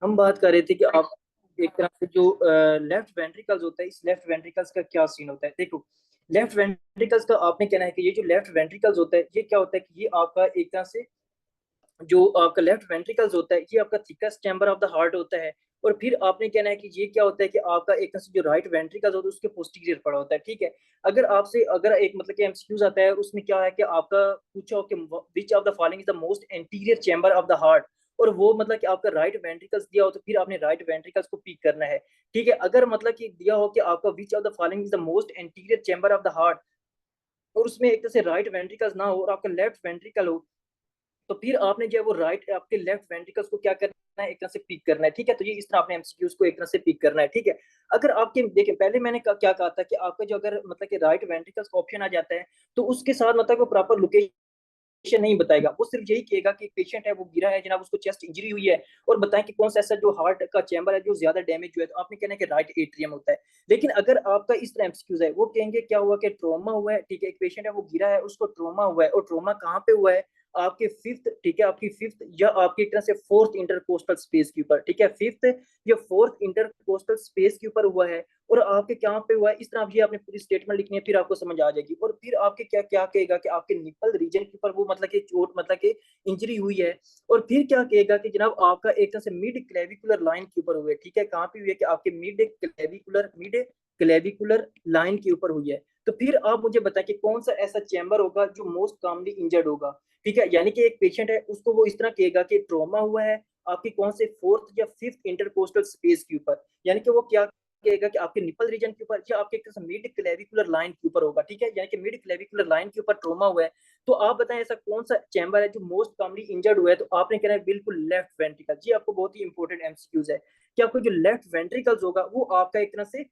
हम बात कर रहे थे कि आप एक तरह से जो लेफ्ट वेंट्रिकल्स होता है, इस लेफ्ट वेंट्रिकल्स का क्या सीन होता है। देखो, लेफ्ट वेंट्रिकल्स का आपने कहना है कि ये जो लेफ्ट वेंट्रिकल्स होता है ये क्या होता है कि ये आपका एक तरह से जो आपका लेफ्ट वेंट्रिकल्स होता है ये आपका thickest chamber of the heart होता है। और फिर आपने कहना है कि ये क्या होता है कि आपका एक तरह से जो राइट वेंट्रिकल्स होता है उसके पोस्टीरियर पड़ा होता है। ठीक है, अगर आपसे अगर एक मतलब कि एमसीक्यूज आता है उसमें क्या है कि आपका पूछा हो कि which of the following is the most anterior chamber of the heart, और वो मतलब कि आपका राइट वेंट्रिकल्स दिया हो तो फिर आपने राइट वेंट्रिकल्स को पिक करना है। ठीक है, अगर मतलब कि दिया हो कि आपका which of the following is the most anterior chamber of the heart और उसमें एक तरह से राइट वेंट्रिकल्स ना हो और आपका लेफ्ट वेंट्रिकल हो, तो फिर आपने जो है वो राइट आपके लेफ्ट वेंट्रिकल्स को क्या करना है, एक तरह से पिक करना है। ठीक है, तो ये इस तरह आपने एमसीक्यूज को एक तरह से पिक करना है। ठीक है, अगर आपके देखें पहले मैंने क्या कहा था कि आपका जो अगर मतलब कि राइट वेंट्रिकल्स का ऑप्शन आ जाता है तो उसके साथ मतलब वो प्रॉपर लोकेशन नहीं बताएगा, वो सिर्फ यही कहेगा कि एक पेशेंट है वो गिरा है जनाब, उसको चेस्ट इंजरी हुई है और बताएं कि कौन सा ऐसा जो हार्ट का चैम्बर है जो ज्यादा डैमेज हुआ है, तो आपने कहना है कि राइट एट्रियम होता है। लेकिन अगर आपका इस तरह एमसीक्यूज है वो कहेंगे क्या हुआ कि ट्रॉमा हुआ है। ठीक है, एक पेशेंट है वो गिरा है, उसको ट्रॉमा हुआ है और ट्रॉमा कहाँ पे हुआ है, आपके फिफ्थ, ठीक है आपकी फिफ्थ या आपकी एक तरह से फोर्थ इंटरकोस्टल स्पेस के ऊपर। ठीक है, फिफ्थ या फोर्थ इंटरकोस्टल स्पेस के ऊपर हुआ है और आपके क्या पे हुआ है, इस तरह आप ये आपने पूरी स्टेटमेंट लिखनी है, फिर आपको समझ आ जाएगी। और फिर आपके क्या क्या कहेगा कि आपके निपल रीजन के ऊपर वो मतलब कि चोट मतलब कि इंजरी हुई है। और फिर क्या कहेगा कि जनाब आपका एक तरह से मिड क्लेविकुलर लाइन के ऊपर हुई है। ठीक है, कहाँ पे हुई है कि आपके मिड क्लेविकुलर लाइन के ऊपर हुई है। तो फिर आप मुझे बताएं कि कौन सा ऐसा चैम्बर होगा जो मोस्ट कॉमनली इंजर्ड होगा। ठीक है, यानी कि एक पेशेंट है उसको वो इस तरह कहेगा कि ट्रॉमा हुआ है आपकी कौन से फोर्थ या फिफ्थ इंटरकोस्टल स्पेस के ऊपर, यानी कि वो क्या कहेगा कि आपके निपल रीजन के ऊपर या आपके मिड क्लेविकुलर लाइन के ऊपर होगा। ठीक है, यानी कि मिड क्लेविकुलर लाइन के ऊपर ट्रोमा हुआ है। तो आप बताएं ऐसा कौन सा चैम्बर है जो मोस्ट कॉमनली इंजर्ड हुआ है, तो आपने कहना है बिल्कुल लेफ्ट वेंट्रिकल। जी आपको बहुत ही इंपॉर्टेंट एमसीक्यूज है कि आपको जो लेफ्ट वेंट्रिकल्स होगा वो आपका एक तरह से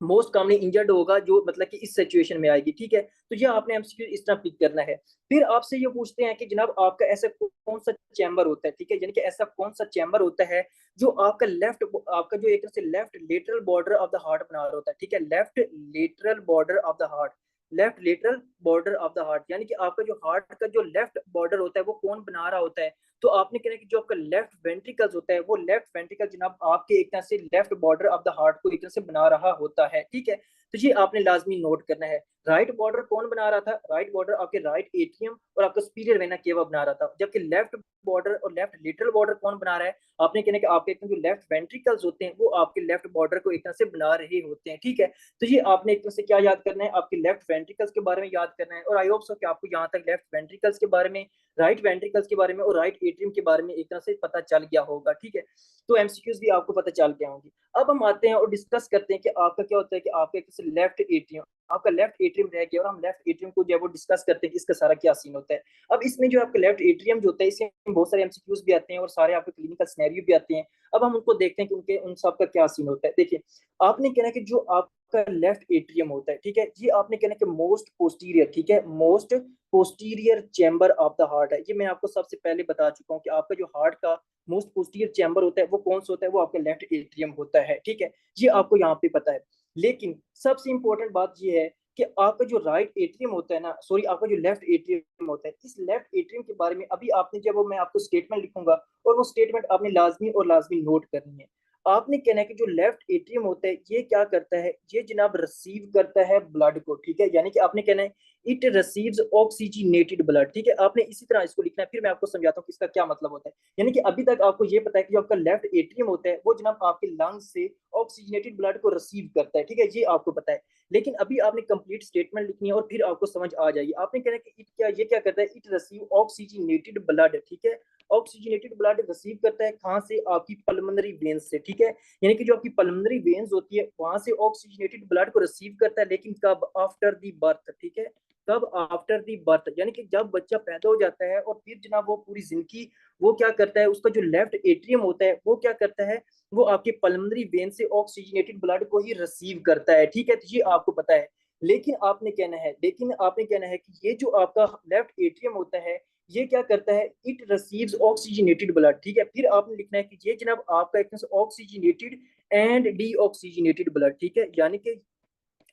मोस्ट कॉमनली इंजर्ड होगा जो मतलब कि इस सिचुएशन में आएगी। ठीक है, तो ये आपने एमसीक्यू इस तरह पिक करना है। फिर आपसे ये पूछते हैं कि जनाब आपका ऐसा कौन सा चैम्बर होता है। ठीक है, यानी कि ऐसा कौन सा चैम्बर होता है जो आपका लेफ्ट आपका जो एक तरह से left lateral border of the heart बना रहा होता है। ठीक है, left lateral border of the heart, left lateral border of the heart, यानी कि आपका जो हार्ट का जो लेफ्ट बॉर्डर होता है वो कौन बना रहा होता है। तो आपने कहना कि जो आपका लेफ्ट वेंट्रिकल्स होता है वो लेफ्ट वेंट्रिकल जनाब आपके एक तरह से left border of the heart को एक तरह से बना रहा होता है। ठीक है, तो ये आपने लाजमी नोट करना है। राइट बॉर्डर कौन बना रहा था, राइट बॉर्डर आपके राइट एट्रियम और आपका सुपीरियर वेना केवा बना रहा था, जबकि लेफ्ट बॉर्डर और लेफ्ट लेटरल बॉर्डर कौन बना रहा है, आपने कहना कि आपके जो लेफ्ट वेंट्रिकल्स होते हैं वो आपके लेफ्ट बॉर्डर को एक तरह से बना रहे होते हैं। ठीक है, तो ये आपने एक तरह से क्या याद करना है, आपके लेफ्ट वेंट्रिकल्स के बारे में याद करना है। और आई होप सो कि आपको यहाँ तक लेफ्ट वेंट्रिकल्स के बारे में, राइट वेंट्रिकल्स के बारे में और राइट एट्रियम के बारे में एक तरह से पता चल गया होगा। ठीक है, तो एमसीक्यूज भी आपको पता चल गया होंगे। अब हम आते हैं और डिस्कस करते हैं कि आपका क्या होता है कि आपका एक लेफ्ट एट्रियम, आपका लेफ्ट एट्रियम रह गया और हम लेफ्ट एट्रियम को जो है वो डिस्कस करते हैं कि इसका सारा क्या सीन होता है। अब इसमें जो आपका लेफ्ट एट्रियम जो होता है इसमें बहुत सारे एमसीक्यूज भी आते हैं और सारे आपके क्लिनिकल सिनेरियो भी आते हैं। अब हम उनको देखते हैं कि उनके उन सब का क्या सीन होता है। देखिए, आपने कहना है कि जो आपका लेफ्ट एट्रियम होता है, ठीक है, ये आपने कहना है कि मोस्ट पोस्टीरियर, ठीक है, most posterior chamber of the heart है। ये मैं आपको सबसे पहले बता चुका हूँ कि आपका जो हार्ट का मोस्ट पोस्टीरियर चैम्बर होता है वो कौन सा होता है, वो आपका लेफ्ट एट्रियम होता है। ठीक है, ये आपको यहाँ पे पता है। लेकिन सबसे इंपॉर्टेंट बात ये है कि आपका जो राइट एट्रियम होता है ना, सॉरी आपका जो लेफ्ट एट्रियम होता है, इस लेफ्ट एट्रियम के बारे में अभी आपने जब वो मैं आपको स्टेटमेंट लिखूंगा और वो स्टेटमेंट आपने लाजमी और लाजमी नोट करनी है। आपने कहना है कि जो लेफ्ट एट्रियम होता है ये क्या करता है, ये जनाब रिसीव करता है ब्लड को। ठीक है, यानी कि आपने कहना है इट रिसीव्स ऑक्सीजनेटेड ब्लड। ठीक है, आपने इसी तरह इसको लिखना है, फिर मैं आपको समझाता हूँ कि इसका क्या मतलब होता है। यानी कि अभी तक आपको ये पता है कि जो आपका लेफ्ट एट्रियम होता है वो जनाब आपके लंग्स से ऑक्सीजनेटेड ब्लड को रिसीव करता है। ठीक है, ये आपको पता है। लेकिन अभी आपने कंप्लीट स्टेटमेंट लिखनी है और फिर आपको समझ आ जाएगी। आपने कहना है कि इट क्या, ये क्या करता है, इट रिसीव ऑक्सीजनेटेड ब्लड। ठीक है, ऑक्सीजनेटेड ब्लड रिसीव करता है कहाँ से, आपकी पल्मोनरी वेन्स से। ठीक है, यानी कि जो आपकी पल्मोनरी वेन्स होती है वहां से ऑक्सीजनेटेड ब्लड को रिसीव करता है, लेकिन कब, आफ्टर दी बर्थ। ठीक है, कब, आफ्टर दी बर्थ, यानी कि जब बच्चा पैदा हो जाता है और फिर जनाब वो पूरी जिंदगी वो क्या करता है, उसका जो लेफ्ट एट्रियम होता है वो क्या करता है, वो आपके पल्मोनरी वेन से ऑक्सीजनेटेड ब्लड को ही रिसीव करता है। ठीक है, तो ये आपको पता है। लेकिन आपने कहना है कि ये जो आपका लेफ्ट एट्रियम होता है ये क्या करता है, इट रिसीव्स ऑक्सीजनेटेड ब्लड। ठीक है, फिर आपने लिखना है कि ये जनाब आपका एक ऑक्सीजनेटेड एंड डीऑक्सीजनेटेड ब्लड। ठीक है, यानी कि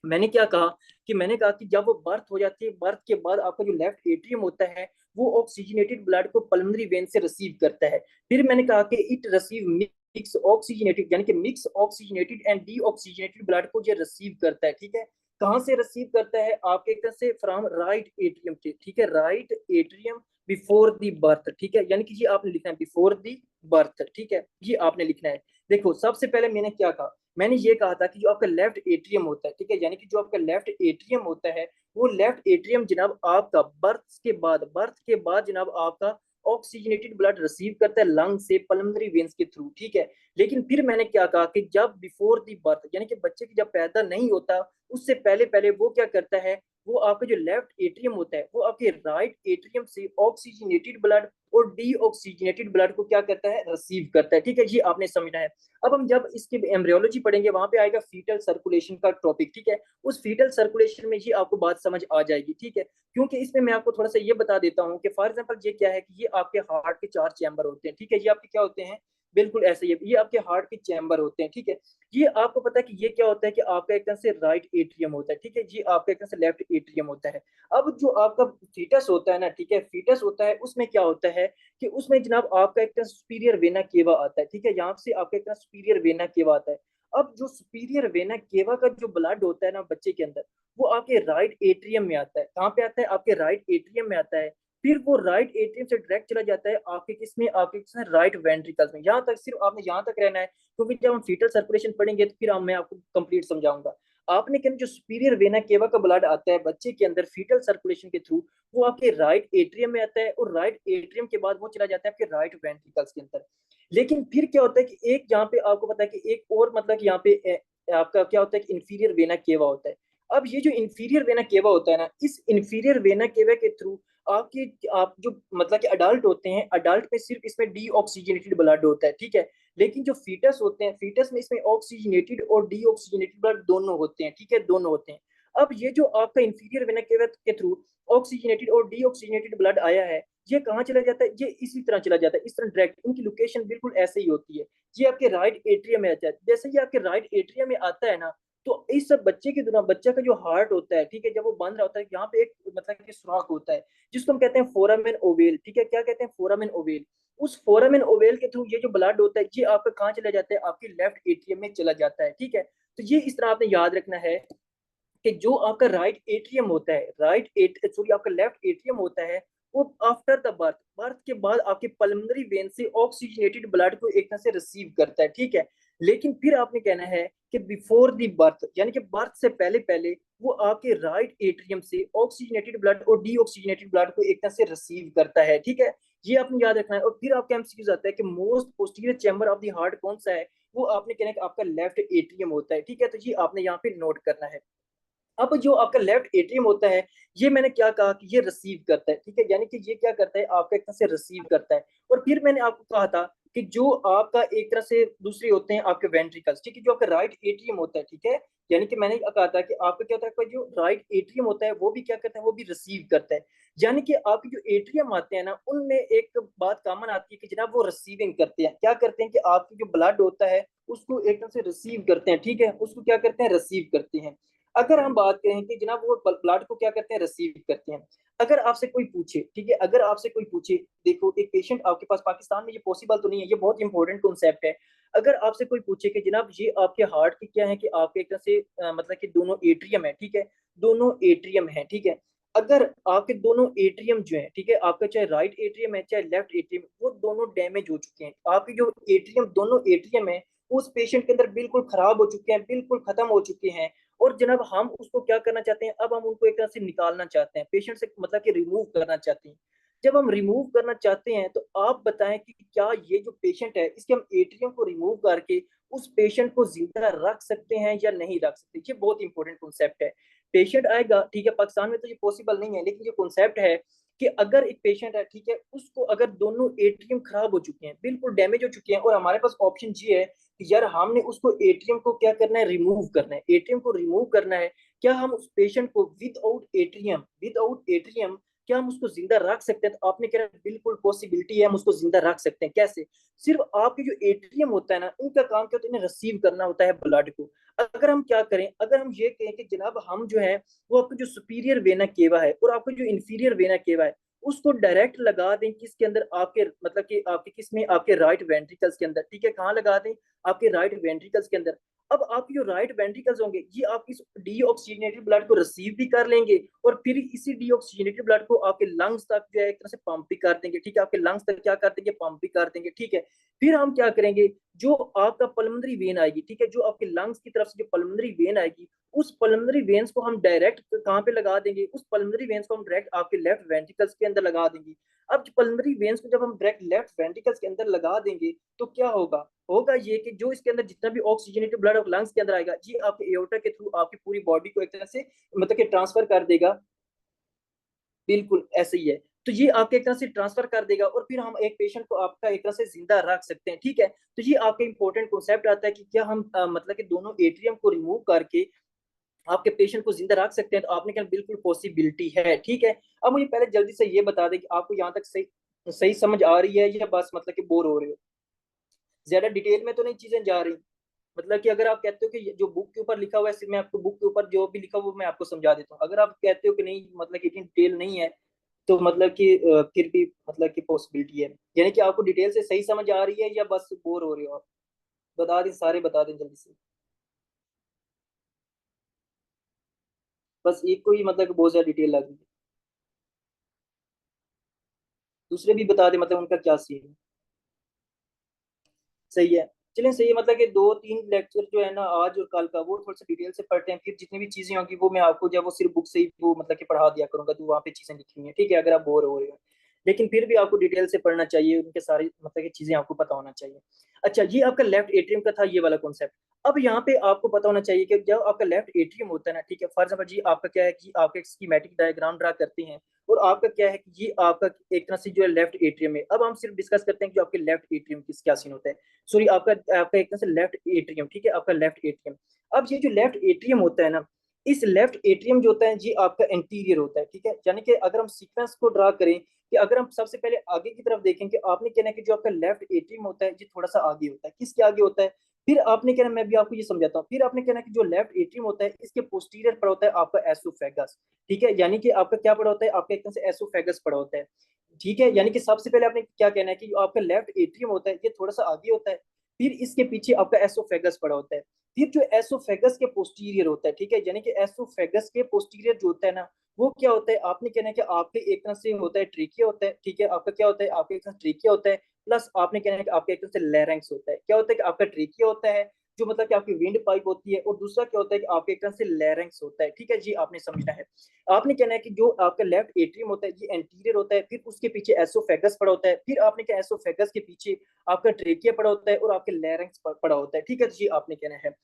मैंने क्या कहा कि मैंने कहा कि जब वो बर्थ हो जाती है, बर्थ के बाद आपका जो लेफ्ट एट्रियम होता है वो ऑक्सीजनेटेड ब्लड को पल्मोनरी वेन से रिसीव करता है। फिर मैंने कहा कि इट रिसीव मिक्स ऑक्सीजनेटेड यानी कि mix oxygenated and D oxygenated blood को ये रिसीव करता है, ठीक है। कहाँ से रिसीव करता है? आपके एक तरह से फ्रॉम राइट एट्रियम से, ठीक है, right atrium before the birth, ठीक है, यानी कि ये आपने लिखना है बिफोर दी बर्थ, ठीक है, ये आपने लिखना है। देखो सबसे पहले मैंने क्या कहा, मैंने ये कहा था कि जो आपका लेफ्ट एट्रियम होता है, ठीक है, यानी कि जो आपका लेफ्ट एट्रियम होता है, वो लेफ्ट एट्रियम जनाब आपका बर्थ के बाद जनाब आपका ऑक्सीजनेटेड ब्लड रिसीव करता है लंग से पल्मोनरी वेन्स के थ्रू, ठीक है। लेकिन फिर मैंने क्या कहा कि जब बिफोर दी बर्थ यानी कि बच्चे की जब पैदा नहीं होता उससे पहले पहले वो क्या करता है, वो आपका जो लेफ्ट एट्रियम होता है वो आपके राइट एट्रियम से ऑक्सीजनेटेड ब्लड और डी ऑक्सीजनेटेड ब्लड को क्या करता है, रिसीव करता है, ठीक है, ये आपने समझना है। अब हम जब इसकी एम्ब्रियोलॉजी पढ़ेंगे वहां पे आएगा फीटल सर्कुलेशन का टॉपिक, ठीक है, उस फीटल सर्कुलेशन में ये आपको बात समझ आ जाएगी, ठीक है। क्योंकि इसमें मैं आपको थोड़ा सा ये बता देता हूँ कि फॉर एग्जाम्पल ये क्या है कि ये आपके हार्ट के 4 चैम्बर होते हैं, ठीक है, ये आपके क्या होते हैं, बिल्कुल ऐसे ही ये आपके हार्ट के चैम्बर होते हैं, ठीक है। ये आपको पता है कि ये क्या होता है कि आपका एक तरह से राइट एट्रियम होता है, ठीक है, ये आपका एक तरह से लेफ्ट एट्रियम होता है। अब जो आपका फीटस होता है ना, ठीक है, फीटस होता है उसमें क्या होता है कि उसमें जनाब आपका एक तरह सुपीरियर वेना केवा आता है, ठीक है, यहाँ से आपका एक तरह सुपीरियर वेना केवा आता है। अब जो सुपीरियर वेना केवा का जो ब्लड होता है ना बच्चे के अंदर, वो आपके राइट एट्रियम में आता है। कहाँ पे आता है? आपके राइट एट्रियम में आता है। फिर वो राइट एट्रियम से डायरेक्ट चला जाता है आपके किसमें, आपके किसमें, राइट वेंट्रिकल्स में। यहाँ तक सिर्फ आपने यहाँ तक रहना है, क्योंकि जब हम फीटल सर्कुलेशन पढ़ेंगे तो फिर मैं आपको कंप्लीट समझाऊंगा। आपने कहना जो सुपीरियर वेना केवा का ब्लड आता है बच्चे के अंदर फीटल सर्कुलेशन के थ्रू, वो आपके राइट एट्रियम में आता है और राइट एट्रियम के बाद वो चला जाता है आपके राइट वेंट्रिकल्स के अंदर। लेकिन फिर क्या होता है कि एक यहाँ पे आपको पता है कि एक और मतलब कि यहाँ पे आपका क्या होता है कि इंफीरियर वेना केवा होता है। अब ये जो इंफीरियर वेना केवा होता है ना, इस इंफीरियर वेना केवा के थ्रू आपके आप जो मतलब कि अडल्ट होते हैं, अडल्ट में सिर्फ इसमें डी ऑक्सीजनेटेड ब्लड होता है, ठीक है। लेकिन जो फीटस होते हैं, फीटस में इसमें ऑक्सीजनेटेड और डी ऑक्सीजनेटेड ब्लड दोनों होते हैं, ठीक है, दोनों होते हैं। अब ये जो आपका इंफीरियर वेना केवा के थ्रू ऑक्सीजनेटेड और डी ऑक्सीजनेटेड ब्लड आया है, ये कहाँ चला जाता है? ये इसी तरह चला जाता है, इस तरह डायरेक्ट। इनकी लोकेशन बिल्कुल ऐसे ही होती है। ये आपके राइट एट्रियम में आता है। जैसे ही आपके राइट एट्रियम में आता है ना, तो इस सब बच्चे के दौरान बच्चा का जो हार्ट होता है, ठीक है, जब वो बंद रहा होता है, यहाँ पे एक मतलब कि सुराख होता है जिसको हम कहते हैं फोरामेन ओवेल, ठीक है, क्या कहते हैं? Foramen ovale. उस फोरामेन ओवेल के थ्रू ये जो ब्लड होता है ये आपका कहाँ चला जाता है? आपके लेफ्ट एट्रियम में चला जाता है, ठीक है। तो ये इस तरह आपने याद रखना है कि जो आपका राइट एट्रियम होता है, राइट एट सॉरी आपका लेफ्ट एट्रियम होता है, वो आफ्टर द बर्थ, बर्थ के बाद आपके पल्मोनरी वेन से ऑक्सीजनेटेड ब्लड को एक तरह से रिसीव करता है, ठीक है। लेकिन फिर आपने कहना है कि बिफोर द बर्थ यानी कि बर्थ से पहले पहले वो आपके राइट एट्रियम से ऑक्सीजनेटेड ब्लड और डी ऑक्सीजनेटेड ब्लड को एक तरह से रिसीव करता है, ठीक है। ये आपने याद रखना है। और फिर आपका एमसीक्यूज आता है कि most posterior chamber of the heart कौन सा है? वो आपने कहना है कि आपका लेफ्ट एट्रियम होता है, ठीक है। तो ये आपने यहाँ पे नोट करना है। अब जो आपका लेफ्ट एट्रियम होता है, ये मैंने क्या कहा कि ये रिसीव करता है, ठीक है, यानी कि ये क्या करता है? आपका एक तरह से रिसीव करता है। और फिर मैंने आपको कहा था कि जो आपका एक तरह से दूसरे होते हैं आपके वेंट्रिकल्स, ठीक है, जो आपका राइट एट्रियम होता है, ठीक है, यानी कि मैंने कहा था कि आपका क्या होता है, जो राइट एट्रियम होता है वो भी क्या करता है? वो भी रिसीव करता है। यानी कि आपके जो एट्रियम आते हैं ना, उनमें एक बात कॉमन आती है कि जनाब वो रिसीविंग करते हैं। क्या करते हैं कि आपकी जो ब्लड होता है उसको एक तरह से रिसीव करते हैं, ठीक है, उसको क्या करते हैं? रिसीव करते हैं। अगर हम बात करें कि जनाब वो ब्लड को क्या करते हैं? रिसीव करते हैं। अगर आपसे कोई पूछे, ठीक है, अगर आपसे कोई पूछे, देखो एक पेशेंट आपके पास, पाकिस्तान में ये पॉसिबल तो नहीं है, ये बहुत इंपॉर्टेंट कॉन्सेप्ट है। अगर आपसे कोई पूछे कि जनाब ये आपके हार्ट की क्या है कि आपके एक तरह से मतलब कि दोनों एट्रियम है, ठीक है, दोनों एट्रियम है, ठीक है। अगर आपके दोनों एट्रियम जो है, ठीक है, आपका चाहे राइट एट्रियम है चाहे लेफ्ट एट्रियम, वो दोनों डैमेज हो चुके हैं, आपके जो एट्रियम दोनों एट्रियम है उस पेशेंट के अंदर बिल्कुल खराब हो चुके हैं, बिल्कुल खत्म हो चुके हैं। और जनाब हम उसको क्या करना चाहते हैं? अब हम उनको एक तरह से निकालना चाहते हैं पेशेंट से, मतलब कि रिमूव करना चाहते हैं। जब हम रिमूव करना चाहते हैं तो आप बताएं कि क्या ये जो पेशेंट है इसके हम एट्रियम को रिमूव करके उस पेशेंट को जिंदा रख सकते हैं या नहीं रख सकते? ये बहुत इंपॉर्टेंट कॉन्सेप्ट है। पेशेंट आएगा, ठीक है, पाकिस्तान में तो ये पॉसिबल नहीं है, लेकिन ये कॉन्सेप्ट है कि अगर एक पेशेंट है, ठीक है, उसको अगर दोनों एट्रियम खराब हो चुके हैं, बिल्कुल डैमेज हो चुके हैं, और हमारे पास ऑप्शन ये है कि यार हमने उसको एटीएम को क्या करना है? रिमूव करना है, एटीएम को रिमूव करना है। क्या हम उस पेशेंट को विदाउट एट्रियम क्या हम उसको जिंदा रख सकते हैं? तो आपने कह रहा बिल्कुल पॉसिबिलिटी है, हम उसको जिंदा रख सकते हैं। कैसे? सिर्फ आपके जो एट्रियम होता है ना, इनका काम क्या होता है? इन्हें रिसीव करना होता है ब्लड को। अगर हम क्या करें, अगर हम ये कहें कि जनाब हम जो है वो आपको जो सुपीरियर वेना केवा है और आपको जो इंफीरियर वेना केवा है उसको डायरेक्ट लगा दें किसके अंदर, आपके मतलब कि आपके किस में, आपके राइट वेंट्रिकल्स के अंदर, ठीक है। कहाँ लगा दें? आपके राइट वेंट्रिकल्स के अंदर। अब आपके जो राइट वेंट्रिकल्स होंगे ये आपकी डीऑक्सीजनेटेड ब्लड को रिसीव भी कर लेंगे, और फिर इसी डीऑक्सीजनेटेड ब्लड को आपके लंग्स तक जो है एक तरह से पंप भी कर देंगे, ठीक है। आपके लंग्स तक क्या कर देंगे? पंप भी कर देंगे, ठीक है। फिर हम क्या करेंगे, जो आपका पल्मोनरी वेन आएगी, ठीक है, जो आपके लंग्स की तरफ से जो पल्मोनरी वेन आएगी, उस पल्मोनरी वेन्स को हम डायरेक्ट कहाँ पे लगा देंगे? उस पल्मोनरी वेन्स को हम डायरेक्ट आपके लेफ्ट वेंट्रिकल्स के अंदर लगा देंगे। अब पल्मोनरी वेन्स को जब हम डायरेक्ट लेफ्ट वेंट्रिकल्स के अंदर लगा देंगे तो क्या होगा? होगा ये कि जो इसके अंदर जितना भी ऑक्सीजनेटेड ब्लड ऑफ लंग्स के अंदर आएगा, ये आपके एओर्टा के थ्रू आपकी पूरी बॉडी को एक तरह से मतलब कि ट्रांसफर कर देगा। बिल्कुल ऐसे ही है। तो ये आपके एक तरह से ट्रांसफर कर देगा, और फिर हम एक पेशेंट को आपका एक तरह से जिंदा रख सकते हैं, ठीक है। तो ये आपका इंपॉर्टेंट कॉन्सेप्ट आता है कि क्या हम मतलब कि दोनों एट्रियम को रिमूव करके आपके पेशेंट को जिंदा रख सकते हैं? तो आपने कहा बिल्कुल पॉसिबिलिटी है, ठीक है। अब मुझे पहले जल्दी से ये बता दें कि आपको यहाँ तक सही सही समझ आ रही है या बस मतलब कि बोर हो रहे हो? ज्यादा डिटेल में तो नहीं चीजें जा रही? मतलब कि अगर आप कहते हो कि जो बुक के ऊपर लिखा हुआ है, सिर्फ मैं आपको बुक के ऊपर जो भी लिखा हुआ वो मैं आपको समझा देता हूँ। अगर आप कहते हो कि नहीं मतलब कि इतनी डिटेल नहीं है, तो मतलब कि फिर भी मतलब कि पॉसिबिलिटी है, यानी कि आपको डिटेल से सही समझ आ रही है या बस बोर हो रहे हो आप? बता दें, सारे बता दें जल्दी से। बस एक को ही मतलब कि बहुत ज्यादा डिटेल लग रही है, दूसरे भी बता दें मतलब उनका क्या सीन है। सही है। चलिए सही है, मतलब कि दो तीन लेक्चर जो है ना आज और कल का, वो थोड़ा सा डिटेल से पढ़ते हैं, फिर जितनी भी चीजें होंगी वो मैं आपको जब वो सिर्फ बुक से ही वो मतलब कि पढ़ा दिया करूंगा, तो वहाँ पे चीजें लिखी हुई हैं, ठीक है, अगर आप बोर हो रहे हो। लेकिन फिर भी आपको डिटेल से पढ़ना चाहिए, उनके सारी मतलब की चीजें आपको पता होना चाहिए। अच्छा, ये आपका लेफ्ट एट्रियम का था ये वाला कॉन्सेप्ट। अब यहाँ पे आपको पता होना चाहिए कि जब आपका लेफ्ट एट्रियम होता है ना, ठीक है, फॉर एग्जाम्पल जी आपका क्या है कि आप एक स्कीमेटिक डायग्राम ड्रा करते हैं, और आपका क्या है कि ये आपका एक तरह से जो है लेफ्ट एट्रियम है। अब हम सिर्फ डिस्कस करते हैं कि जो आपके लेफ्ट एट्रियम की क्या सीन होता है। सॉरी, आपका आपका एक तरह से लेफ्ट एट्रियम, ठीक है, आपका लेफ्ट एट्रियम। अब ये जो लेफ्ट एट्रियम होता है ना, इस लेफ्ट एट्रियम जो होता है ये आपका एंटीरियर होता है, ठीक है। यानी कि अगर हम सीक्वेंस को ड्रा करें कि अगर हम सबसे पहले आगे की तरफ देखें कि आपने कहना है कि जो आपका लेफ्ट एट्रियम होता है ये थोड़ा सा आगे होता है, किसके आगे होता है? फिर आपने कहना, मैं भी आपको ये समझाता हूँ, फिर आपने कहना कि जो लेफ्ट एट्रियम होता है इसके पोस्टीरियर पर होता है आपका एसोफेगस, ठीक है। यानी कि आपका क्या पड़ा होता है? आपका एक तरह से एसोफेगस पड़ा होता है, ठीक है। यानी कि सबसे पहले आपने क्या कहना है कि जो आपका लेफ्ट एट्रियम होता है ये थोड़ा सा आगे होता है, फिर इसके पीछे आपका एसोफेगस पड़ा होता है, फिर जो एसोफेगस के पोस्टीरियर होता है, ठीक है। यानी कि एसोफेगस के पोस्टीरियर जो होता है ना, वो क्या होता है? आपने कहना है कि आपके एक तरह से होता है ट्रेकिया होता है, ठीक है। आपका क्या होता है? आपके एक तरह ट्रेकिया होता है, प्लस आपने कहना है कि आपके एक तरह से लैरिंक्स होता है। क्या होता है कि आपका ट्रेकिया होता है जो मतलब कि आपकी विंड पाइप होती है, और दूसरा क्या होता है कि आपके एक तरह से लैरिंक्स होता है, ठीक है जी, आपने समझना है। आपने कहना है कि जो आपका लेफ्ट एट्रियम होता है ये एंटीरियर होता है, फिर उसके पीछे एसोफेगस पड़ा होता है, फिर आपने क्या एसोफेगस के पीछे आपका ट्रेकिया पड़ा होता है, और आपके लैरिंक्स पड़ा होता है, ठीक है जी, आपने कहना है।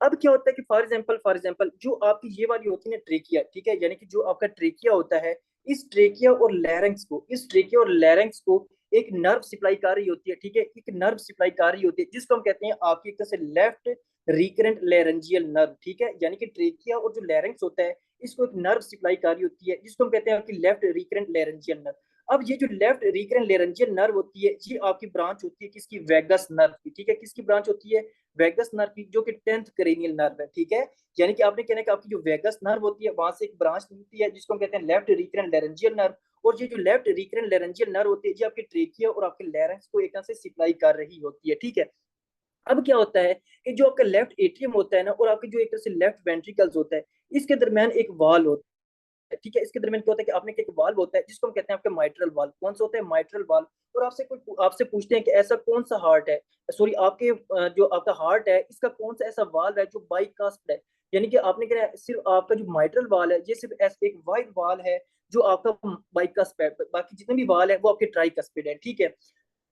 अब क्या होता है कि फॉर एग्जांपल जो आपकी ये वाली होती है ना ट्रेकिया, ठीक है, यानी कि जो आपका ट्रेकिया होता है, इस ट्रेकिया और लैरिंक्स को, इस ट्रेकिया और लैरिंक्स को एक नर्व सप्लाई कर रही होती है, ठीक है, एक नर्व सप्लाई कर रही होती है जिसको हम कहते हैं आपकी एक तरह से लेफ्ट रिकरेंट लेरेंजियल नर्व, ठीक है। यानी कि ट्रेकिया और जो लैरिंक्स होता है इसको एक नर्व सप्लाई कर रही होती है जिसको हम कहते हैं आपकी लेफ्ट रिकरेंट लेरेंजियल नर्व। अब ये जो लेफ्ट रिकरेंट लेरेंजियल नर्व होती है ये आपकी ब्रांच होती है किसकी? वेगस नर्व की, ठीक है। किसकी ब्रांच होती है? वेगस नर्व की, जो कि 10th क्रेनियल नर्व है, ठीक है। यानी कि आपने कहना है कि आपकी जो वेगस नर्व होती है वहां से एक ब्रांच निकलती है जिसको हम कहते हैं लेफ्ट रिकरेंट लेरेंजियल नर्व, और ये जो लेफ्ट रिकरेंट लेरेंजियल नर्व होती है ये आपके ट्रेकिया और आपके लैरिंक्स को एक तरह से सप्लाई कर रही होती है, ठीक है। अब क्या होता है कि जो आपका लेफ्ट एट्रियम होता है ना, और आपके जो एक तरह से लेफ्ट वेंट्रिकल्स होता है, इसके दरमियान एक वाल होता है, ठीक है। इसके दरमियान क्या होता है कि आपने एक वाल्व होता है जिसको हम कहते हैं आपका माइट्रल वाल्व। कौन सा होता है? Mitral valve. और आपसे पूछते हैं कि ऐसा कौन सा हार्ट है, सॉरी आपके जो आपका हार्ट है इसका कौन सा ऐसा वाल्व है जो बाईकास्ट है? यानी कि आपने क्या है, सिर्फ आपका जो माइट्रल वाल है ये सिर्फ ऐसा एक वाइड वाल है जो आपका बाईकास्ट है, बाकी जितने भी वाल है वो आपके ट्राइकस्पिड है, ठीक है।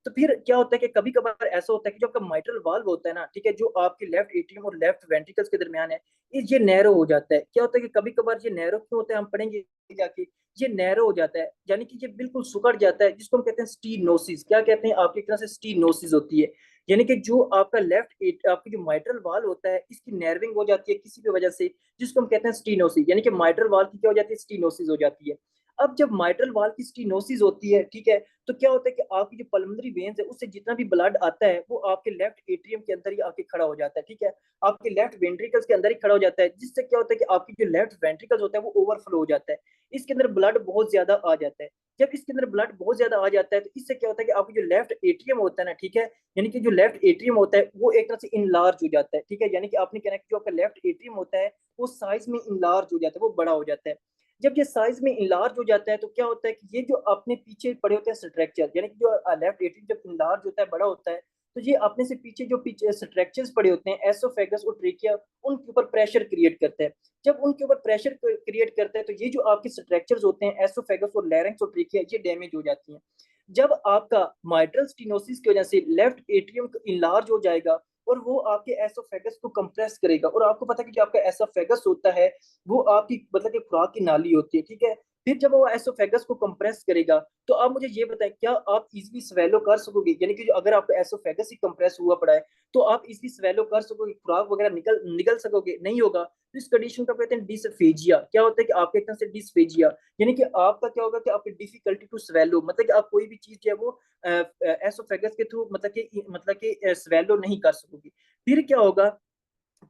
तो फिर क्या होता है कि कभी कभार ऐसा होता है कि जो आपका माइट्रल वाल्व होता है ना, ठीक है, जो आपके लेफ्ट एट्रियम और लेफ्ट वेंट्रिकल्स के दरमियान है, ये नैरो हो जाता है। क्या होता है कि कभी कभार ये नैरो क्यों होता है हम पढ़ेंगे जाके। ये नैरो हो जाता है यानी कि ये बिल्कुल सुकड़ जाता है जिसको हम कहते हैं स्टीनोसिस। क्या कहते हैं? आपकी एक तरह से स्टीनोसिस होती है। यानी कि जो आपका आपकी जो माइट्रल वाल होता है इसकी नैरविंग हो जाती है किसी भी वजह से, जिसको हम कहते हैं स्टीनोसिस। यानी कि माइट्रल वाल की क्या हो जाती है? स्टीनोसिस हो जाती है। अब जब माइट्रल वाल की स्टीनोसिस होती है, ठीक है, तो क्या होता है कि आपकी जो पल्मोनरी वेन्स है उससे जितना भी ब्लड आता है वो आपके लेफ्ट एट्रियम के अंदर ही आके खड़ा हो जाता है, ठीक है, आपके लेफ्ट वेंट्रिकल्स के अंदर ही खड़ा हो जाता है, जिससे क्या होता है कि आपकी जो लेफ्ट वेंट्रिकल्स होता है वो ओवरफ्लो हो जाता है, इसके अंदर ब्लड बहुत ज्यादा आ जाता है। जब इसके अंदर ब्लड बहुत ज्यादा आ जाता है तो इससे क्या होता है कि आपको जो लेफ्ट एट्रियम होता है ना, ठीक है, यानी कि जो लेफ्ट एट्रियम होता है वो एक तरह से इनलार्ज हो जाता है, ठीक है, यानी कि आपने कहना है कि जो आपका लेफ्ट एट्रियम होता है वो साइज में इनलार्ज हो जाता है, वो बड़ा हो जाता है। जब ये साइज में इनलार्ज हो जाता है तो क्या होता है कि ये जो अपने पीछे पड़े होते हैं स्ट्रक्चर, यानी कि जो लेफ्ट एट्रियम जब इनलार्ज होता है, बड़ा होता है, तो ये अपने से पीछे जो पीछे स्ट्रक्चर्स पड़े होते हैं एसोफेगस और ट्रेकिया, उनके ऊपर प्रेशर क्रिएट करता है। जब उनके ऊपर प्रेशर क्रिएट करता है तो ये जो आपके स्ट्रक्चर्स होते हैं एसोफेगस और लैरिंक्स और ट्रेकिया, ये डैमेज हो जाती हैं। जब आपका माइट्रल स्टीनोसिस की वजह से लेफ्ट एट्रियम इनलार्ज हो जाएगा और वो आपके एसोफेगस को कंप्रेस करेगा, और आपको पता है कि जो आपका एसोफेगस होता है वो आपकी मतलब कि खुराक की नाली होती है, ठीक है। फिर जब वो एसोफेगस को कंप्रेस करेगा तो आप मुझे ये बताएं, क्या आप इजीली स्वेलो कर सकोगे, यानी कि जो अगर आपका एसोफेगस ही कंप्रेस हुआ पड़ा है तो आप इजीली स्वेलो कर सकोगे, खुराक वगैरह निकल निकल सकोगे, नहीं होगा। तो इस कंडीशन को कहते हैं डिसफेजिया। क्या होता है कि आपके एक तरह से डिसफेजिया, यानी कि आपका क्या होगा कि आपकी डिफिकल्टी टू स्वेलो, मतलब कि आप कोई भी चीज जो है वो एसोफेगस के थ्रू मतलब कि स्वेलो नहीं कर सकोगे। फिर क्या होगा,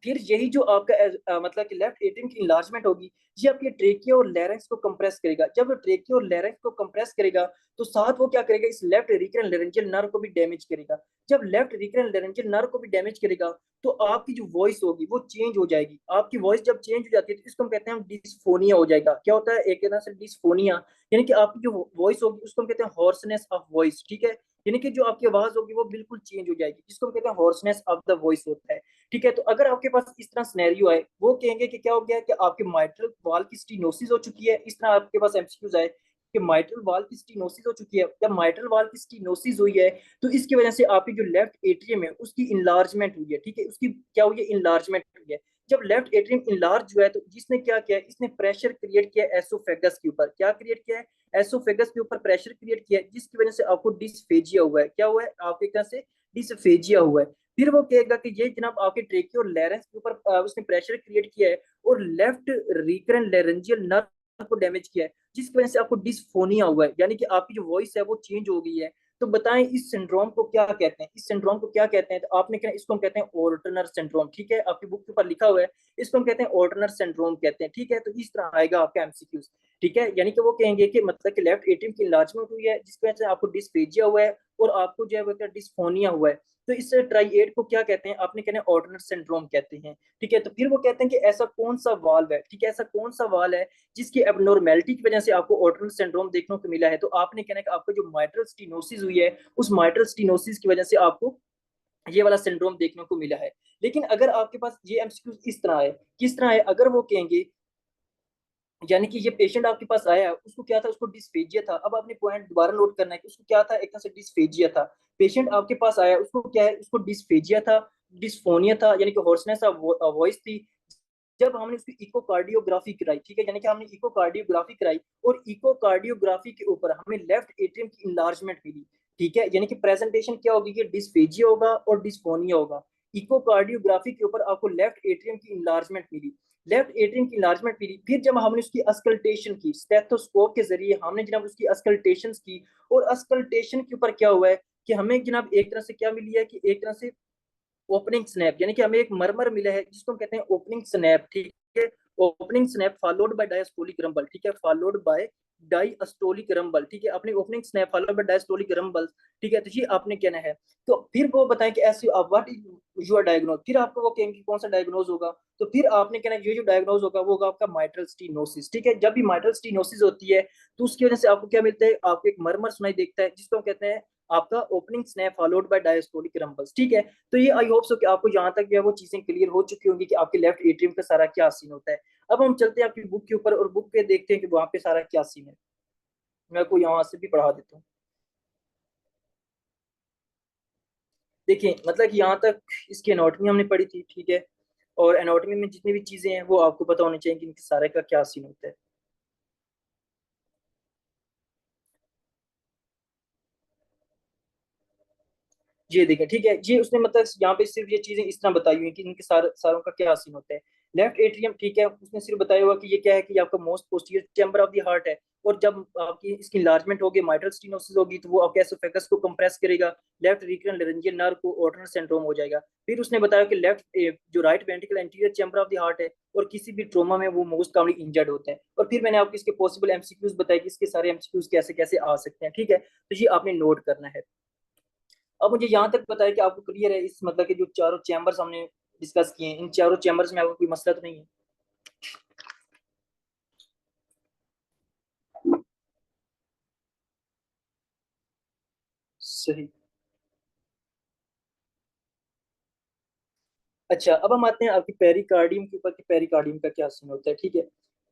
फिर यही जो आपका मतलब कि लेफ्ट एट्रियम की इन्लार्जमेंट होगी, ये आपके ट्रेकिया और लैरिंक्स को कंप्रेस करेगा। जब ट्रेकिया और लैरिंक्स को कंप्रेस करेगा तो साथ वो क्या करेगा, इस लेफ्ट रिकरेंट लेरेंजियल नर्व को भी डैमेज करेगा। जब लेफ्ट रिकरेंट लेरेंजियल नर्व को भी डैमेज करेगा तो आपकी जो वॉइस होगी वो चेंज हो जाएगी। आपकी वॉइस जब चेंज हो जाती है तो इसको हम कहते हैं डिस्फोनिया हो जाएगा। क्या होता है, एक तरह से डिस्फोनिया, यानी कि आपकी जो वॉइस होगी उसको हम कहते हैं हॉर्सनेस ऑफ वॉइस, ठीक है, यानी कि जो आपकी आवाज होगी वो बिल्कुल चेंज हो जाएगी, जिसको हम कहते हैं हॉर्सनेस ऑफ द वॉइस होता है। ठीक है, तो अगर आपके पास इस तरह सिनेरियो आए, वो कहेंगे कि क्या हो गया कि आपके माइट्रल वाल की स्टीनोसिस हो चुकी है। इस तरह आपके पास एमसीक्यूज आए कि माइट्रल वाल की स्टीनोसिस हो चुकी है। जब माइट्रल वाल की स्टीनोसिस हुई है तो इसकी वजह से आपकी जो लेफ्ट एट्रियम है उसकी इनलार्जमेंट हुई है, ठीक है, उसकी क्या हुई है, इनलार्जमेंट हुई है। जब लेफ्ट एट्रियम इनलार्ज हुआ है तो जिसने क्या किया, इसने प्रेशर क्रिएट किया एसोफेगस के ऊपर। क्या क्रिएट किया है, एसोफेगस के ऊपर प्रेशर क्रिएट किया है, जिसकी वजह से आपको डिस्फेजिया हुआ है। क्या हुआ है, आपके एक तरह से डिस्फेजिया हुआ है। फिर वो कहेगा कि ये जनाब आपके ट्रेकियो और लैरेंस के ऊपर उसने प्रेशर क्रिएट किया है और लेफ्ट रिकरेंट लेरेंजियल नर्व को डैमेज किया है, जिसकी वजह से आपको डिस्फोनिया हुआ है, यानी कि आपकी जो वॉइस है वो चेंज हो गई है। तो बताएं इस सिंड्रोम को क्या कहते हैं, इस सिंड्रोम को क्या कहते हैं, तो आपने क्या, इसको हम कहते हैं ऑल्टनर सिंड्रोम, ठीक है, आपकी बुक के ऊपर लिखा हुआ है, इसको हम कहते हैं ऑल्टनर सिंड्रोम कहते हैं, ठीक है। तो इस तरह आएगा आपका एमसीक्यूज, ठीक है, यानी कि वो कहेंगे कि मतलब कि लेफ्ट एट्रियम की इन्लार्जमेंट हुई है जिसकी वजह से आपको डिस्फेजिया हुआ है और आपको जो है वो डिस्फोनिया हुआ है। तो इस ट्राइएड को क्या कहते हैं, आपने कहना है ऑर्डिनल सिंड्रोम कहते हैं, ठीक है। तो फिर वो कहते हैं कि ऐसा कौन सा वाल्व है, ठीक है, ऐसा कौन सा वाल्व है जिसकी एबनॉर्मेलिटी की वजह से आपको ऑर्डिनल सिंड्रोम देखने को मिला है। तो आपने कहना है कि आपको जो माइट्रल स्टीनोसिस हुई है उस माइट्रल स्टीनोसिस की वजह से आपको ये वाला सिंड्रोम देखने को मिला है। लेकिन अगर आपके पास ये एमसीक्यू इस तरह है, किस तरह है, अगर वो कहेंगे यानी कि ये पेशेंट आपके पास आया, उसको क्या था, उसको डिस्फेजिया था। अब आपने पॉइंट दोबारा नोट करना है कि उसको क्या था, एक तरह से डिस्फेजिया था। पेशेंट आपके पास आया, उसको क्या है, उसको डिस्फेजिया था, डिस्फोनिया था, यानी कि हॉर्सनेस ऑफ वॉइस थी। जब हमने उसकी इकोकार्डियोग्राफी कराई, ठीक है, यानी कि हमने इकोकार्डियोग्राफी कराई और इकोकार्डियोग्राफी के ऊपर हमें लेफ्ट एट्रियम की इनलार्जमेंट मिली, ठीक है, यानी कि प्रेजेंटेशन क्या होगी कि डिस्फेजिया होगा और डिस्फोनिया होगा। इकोकार्डियोग्राफी के ऊपर आपको लेफ्ट एट्रियम की इनलार्जमेंट मिली, लेफ्ट एट्रियम की इन्लार्जमेंट मिली। फिर जब हमने उसकी अस्कल्टेशन की स्टेथोस्कोप के जरिए, हमने जनाब उसकी अस्कल्टेशन की, और अस्कल्टेशन के ऊपर क्या हुआ है कि हमें जनाब एक तरह से क्या मिली है कि एक तरह से ओपनिंग स्नैप, यानी कि हमें एक मरमर मिला है जिसको हम कहते हैं ओपनिंग स्नैप, ठीक है, opening snap followed by diastolic rumble, ठीक है, फॉलोड बाय डायस्टोलिक रंबल, ठीक है, अपने opening snap followed by diastolic rumble, ठीक है। तो ये आपने कहना है। तो फिर वो बताएं कि ऐसे व्हाट इज योर डायग्नोज, फिर आपको वो कहेंगे कौन सा डायग्नोज होगा। तो फिर आपने कहना है ये जो डायग्नोज होगा वो होगा आपका माइट्रल स्टीनोसिस, ठीक है। जब भी माइट्रल स्टीनोसिस होती है तो उसकी वजह से आपको क्या मिलता है, आपको एक मरमर सुनाई देता है जिसको हम कहते हैं आपका opening snap followed by diastolic rumbles, ठीक है। तो ये आई होप सो कि आपको यहाँ तक जो है वो चीजें क्लियर हो चुकी होंगी कि आपके लेफ्ट एट्रियम का सारा क्या सीन होता है। अब हम चलते हैं आपकी बुक के ऊपर और बुक पे देखते हैं कि वहां पे सारा क्या सीन है। मैं आपको यहाँ से भी पढ़ा देता हूँ। देखिए मतलब कि यहाँ तक इसकी एनाटॉमी हमने पढ़ी थी, ठीक है, और एनाटॉमी में जितनी भी चीजें हैं वो आपको पता होनी चाहिए कि इनके सारे का क्या सीन होता है। ये देखें, ठीक है, ये उसने मतलब यहाँ पे सिर्फ ये चीजें इस तरह बताई हुई हैं कि इनके सारों का क्या सीन होता है। लेफ्ट एट्रियम, ठीक है, उसने सिर्फ बताया हुआ कि ये क्या है कि आपका most posterior chamber of the heart है, और जब आपकी इसकी इंलार्जमेंट होगी, माइट्रल स्टेनोसिस होगी, तो वो आपके एसोफेगस को कंप्रेस करेगा, लेफ्ट रिकरल लेरेंजियल नर्व को ऑर्टनल सिंड्रोम हो जाएगा। फिर उसने बताया कि लेफ्ट जो right ventricle anterior chamber of the heart है, और किसी भी ट्रोमा में वो मोस्ट कॉमनली इंजर्ड होते हैं। और फिर मैंने आपको इसके पॉसिबल एमसीक्यूज बताए कि इसके सारे एमसीक्यूज कैसे कैसे आ सकते हैं, ठीक है, तो ये आपने नोट करना है। अब मुझे यहाँ तक पता है कि आपको क्लियर है इस मतलब कि जो चारों चैम्बर्स हमने डिस्कस किए हैं, इन चारों चैम्बर्स में आपको कोई मसला तो नहीं है? सही। अच्छा, अब हम आते हैं आपकी पेरिकार्डियम के ऊपर कि पेरिकार्डियम का क्या सीन होता है, ठीक है।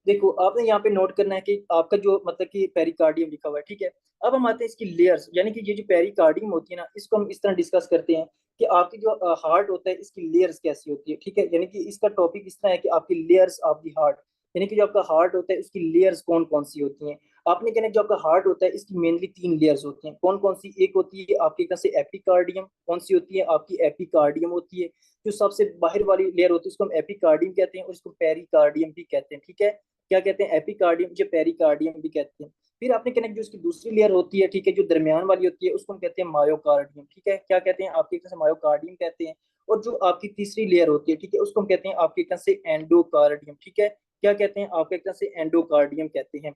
देखो, आपने यहाँ पे नोट करना है कि आपका जो मतलब कि पेरिकार्डियम लिखा हुआ है, ठीक है। अब हम आते हैं इसकी लेयर्स, यानी कि ये जो पेरिकार्डियम होती है ना, इसको हम इस तरह डिस्कस करते हैं कि आपकी जो हार्ट होता है इसकी लेयर्स कैसी होती है, ठीक है। यानी कि इसका टॉपिक इस तरह है कि आपकी लेयर्स ऑफ द हार्ट, यानी कि जो आपका हार्ट होता है उसकी लेयर्स कौन कौन सी होती हैं। आपने कहना है जो आपका हार्ट होता है इसकी मेनली तीन लेयर्स होती हैं, कौन कौन सी? एक होती है आपकी एक तरह से एपिकार्डियम, कौन सी होती है आपकी एपिकार्डियम होती है, जो सबसे बाहर वाली लेयर होती है उसको हम एपिकार्डियम कहते हैं, और इसको पेरिकार्डियम भी कहते हैं, ठीक है। क्या कहते हैं? एपिकार्डियम, जो पेरिकार्डियम भी कहते हैं। फिर आपने कहना है जो उसकी दूसरी लेयर होती है, ठीक है, जो दरमियान वाली होती है उसको हम कहते हैं मायोकार्डियम, ठीक है। क्या कहते हैं? आपके एक तरह से मायोकार्डियम कहते हैं। और जो आपकी तीसरी लेयर होती है, ठीक है, उसको हम कहते हैं आपके एक तरह से एंडोकार्डियम, ठीक है। क्या कहते हैं? आपके एक तरह से एंडोकार्डियम कहते हैं।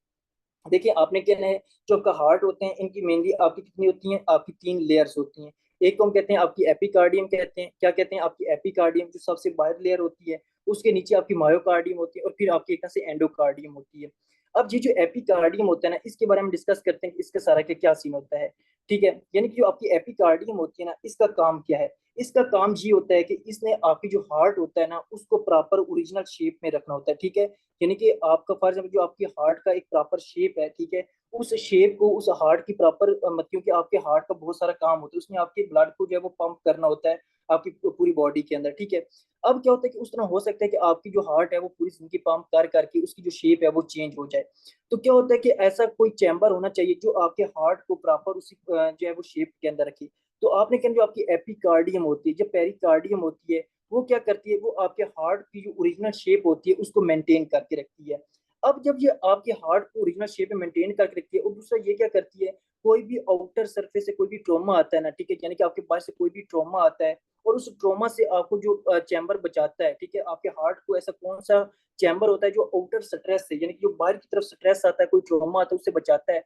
देखिए, आपने क्या है, जो आपका हार्ट होते हैं इनकी मेनली आपकी कितनी होती हैं? आपकी तीन लेयर्स होती हैं। एक को हम कहते हैं आपकी एपिकार्डियम कहते हैं। क्या कहते हैं? आपकी एपिकार्डियम जो सबसे बाहर लेयर होती है, उसके नीचे आपकी मायोकार्डियम होती है, और फिर आपकी एक तरह से एंडोकार्डियम होती है। अब ये जो एपिकार्डियम होता है ना, इसके बारे में डिस्कस करते हैं कि इसका सारा क्या सीन होता है, ठीक है। यानी कि जो आपकी एपिकार्डियम होती है ना, इसका काम क्या है? इसका काम ये होता है कि इसने आपकी जो हार्ट होता है ना उसको प्रॉपर ओरिजिनल शेप में रखना होता है, ठीक है। यानी कि आपका फॉर एग्जाम्पल जो आपकी हार्ट का एक प्रॉपर शेप है, ठीक है, उस शेप को, उस हार्ट की प्रॉपर क्योंकि आपके हार्ट का बहुत सारा काम होता है, उसमें आपके ब्लड को जो है वो पंप करना होता है आपकी पूरी बॉडी के अंदर, ठीक है। अब क्या होता है कि उस तरह हो सकता है कि आपकी जो हार्ट है वो पूरी जिंदगी पंप कर करके उसकी जो शेप है वो चेंज हो जाए। तो क्या होता है कि ऐसा कोई चैम्बर होना चाहिए जो आपके हार्ट को प्रॉपर उसी जो है वो शेप के अंदर रखे। तो आपने कहना जो आपकी एपिकार्डियम होती है, जो पेरिकार्डियम होती है, वो क्या करती है? वो आपके हार्ट की जो ओरिजिनल शेप होती है उसको मेंटेन करके रखती है। अब जब ये आपके हार्ट को ओरिजिनल शेप में मेंटेन करके रखती है, और दूसरा ये क्या करती है, कोई भी आउटर सरफेस से कोई भी ट्रॉमा आता है ना, ठीक है, यानी कि आपके पास से कोई भी ट्रॉमा आता है, और उस ट्रॉमा से आपको जो चैम्बर बचाता है, ठीक है, आपके हार्ट को ऐसा कौन सा चैम्बर होता है जो आउटर स्ट्रेस से, यानी कि जो बाहर की तरफ स्ट्रेस आता है, कोई ट्रॉमा आता है, उससे बचाता है,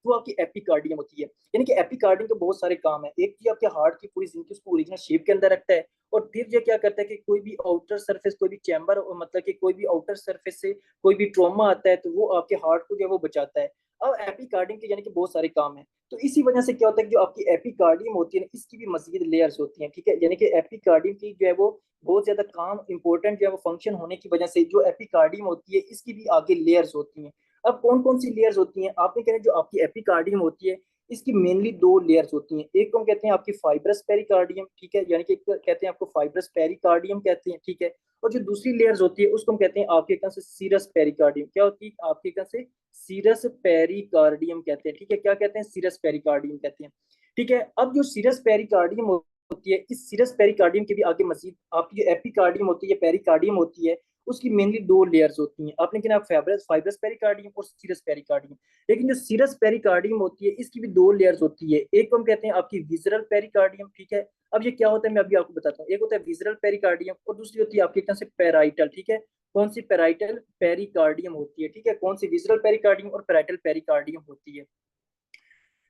वो आपकी एपिकार्डियम होती है। यानी कि एपिकार्डियम के बहुत सारे काम है। एक चीज आपके हार्ट की पूरी जिंदगी उसको ओरिजिनल शेप के अंदर रखता है, और फिर ये क्या करता है कि कोई भी आउटर सरफेस, कोई भी चैम्बर, मतलब कि कोई भी आउटर सरफेस से कोई भी ट्रॉमा आता है तो वो आपके हार्ट को जो है वो बचाता है। अब एपिकार्डियम के यानी कि बहुत सारे काम है। तो इसी वजह से क्या होता है कि जो आपकी एपिकार्डियम होती है ना, इसकी भी मजीद लेयर्स होती हैं, ठीक है। यानी कि एपिकार्डियम की जो है वो बहुत ज्यादा काम इंपॉर्टेंट जो है वो फंक्शन होने की वजह से जो एपिकार्डियम होती है इसकी भी आगे लेयर्स होती हैं। अब कौन कौन सी लेयर्स होती हैं? आपने कहना जो आपकी एपिकार्डियम होती है इसकी मेनली दो लेयर्स होती हैं। एक को हम कहते हैं आपकी फाइब्रस पेरिकार्डियम, ठीक है, यानी कि एक कहते हैं आपको फाइब्रस पेरिकार्डियम कहते हैं, ठीक है। और जो दूसरी लेयर्स होती है उसको हम कहते हैं आपके एक तरह से सीरस पेरिकार्डियम। क्या होती है? आपके एक तरह से सीरस पेरिकार्डियम कहते हैं, ठीक है। क्या कहते हैं? सीरस पेरिकार्डियम कहते हैं, ठीक है। अब जो सीरस पेरिकार्डियम होती है, इस सीरस पेरिकार्डियम के भी आगे मजीद आपकी जो एपिकार्डियम होती है, पेरिकार्डियम होती है, उसकी मेनली दो लेयर्स होती हैं। आपने क्या फाइब्रस फाइब्रस पेरिकार्डियम और सीरस पेरिकार्डियम। लेकिन जो सीरस पेरिकार्डियम होती है इसकी भी दो लेयर्स होती है। एक को हम कहते हैं आपकी विजरल पेरिकार्डियम, ठीक है। अब ये क्या होता है मैं अभी आपको बताता हूँ। एक होता है विजरल पेरिकार्डियम और दूसरी होती है आपकी एक तरह से पेराइटल, ठीक है। कौन सी? पेराइटल पेरिकार्डियम होती है, ठीक है। कौन सी? विजरल पेरिकार्डियम और पेराइटल पेरिकार्डियम होती है।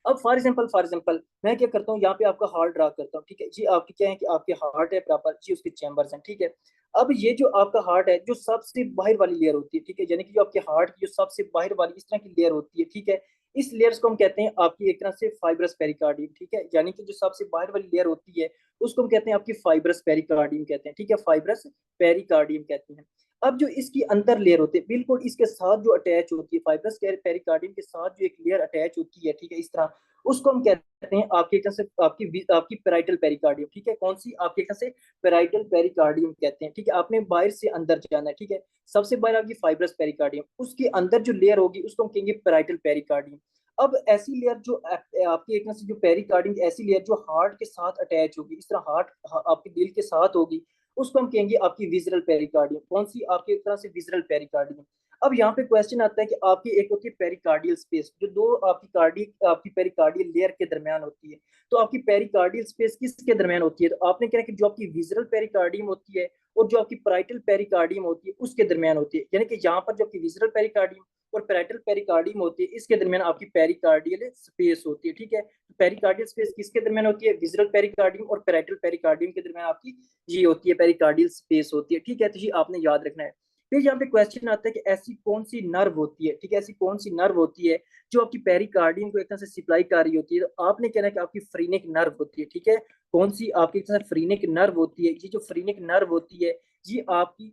अब फॉर एग्जाम्पल मैं क्या करता हूँ, यहाँ पे आपका हार्ट ड्रा करता हूँ, ठीक है जी। आपकी क्या है कि आपके हार्ट है प्रॉपर जी, उसके चैम्बर्स हैं, ठीक है। अब ये जो आपका हार्ट है जो सबसे बाहर वाली लेयर होती है, ठीक है, यानी कि जो आपके हार्ट की जो सबसे बाहर वाली इस तरह की लेयर होती है, ठीक है, इस लेयर्स को हम कहते हैं आपकी एक तरह से फाइब्रस पेरिकार्डियम, ठीक है। यानी कि जो सबसे बाहर वाली लेयर होती है उसको हम कहते हैं आपकी फाइब्रस पेरिकार्डियम कहते हैं, ठीक है, फाइब्रस पेरिकार्डियम कहते हैं। अब जो इसकी अंदर लेयर होती है बिल्कुल इसके साथ जो अटैच होती है, फाइब्रस पेरिकार्डियम के साथ जो एक लेयर अटैच होती है, ठीक है, इस तरह, उसको हम कहते हैं आपकी एक तरह से आपकी आपकी पेराइटल पेरिकार्डियम, ठीक है। कौन सी? आपकी एक तरह से पेराइटल पेरिकार्डियम कहते हैं, ठीक है। आपने बाहर से अंदर जाना है, ठीक है। सबसे बाहर आपकी फाइब्रस पेरिकार्डियम, उसके अंदर जो लेयर होगी उसको हम कहेंगे पेराइटल पेरिकार्डियम। अब ऐसी लेयर जो आपकी एक तरह से जो पेरिकार्डियम की ऐसी लेयर जो हार्ट के साथ अटैच होगी, इस तरह हार्ट आपके दिल के साथ होगी, उसको हम कहेंगे आपकी विजरल पेरिकार्डियम। कौन सी? आपकी एक तरह से विजरल पेरिकार्डियम। अब यहाँ पे क्वेश्चन आता है कि आपकी एक होती है पेरिकार्डियल स्पेस, जो दो आपकी पेरिकार्डियल लेयर के दरमियान होती है। तो आपकी पेरिकार्डियल स्पेस किसके दरमियान होती है? तो आपने कहा कि जो आपकी विजरल पेरिकार्डियम होती है और जो आपकी पैराइटल पेरिकार्डियम होती है उसके दरमियान होती है। यानी कि यहाँ पर जो आपकी विजरल पेरिकार्डियम और पैराइटल पेरिकार्डियम होती है, इसके दरमियान आपकी पेरिकार्डियल स्पेस होती है। ठीक है, तो पेरिकार्डियल स्पेस किसके दरमियान होती है? विजरल पेरिकार्डियम और पैराइटल पेरिकार्डियम के दरमियान आपकी ये होती है पेरिकार्डियल स्पेस होती है। ठीक है, तो ये आपने याद रखना है। फिर यहाँ पे क्वेश्चन आता है कि ऐसी कौन सी नर्व होती है, ठीक है, ऐसी कौन सी नर्व होती है जो आपकी पेरिकार्डियम को एक तरह से सप्लाई कर रही होती है? तो आपने कहना है कि आपकी फ्रीनिक नर्व होती है। ठीक है, कौन सी? आपकी एक तरह से फ्रीनिक नर्व होती है। ये जो फ्रीनिक नर्व होती है ये आपकी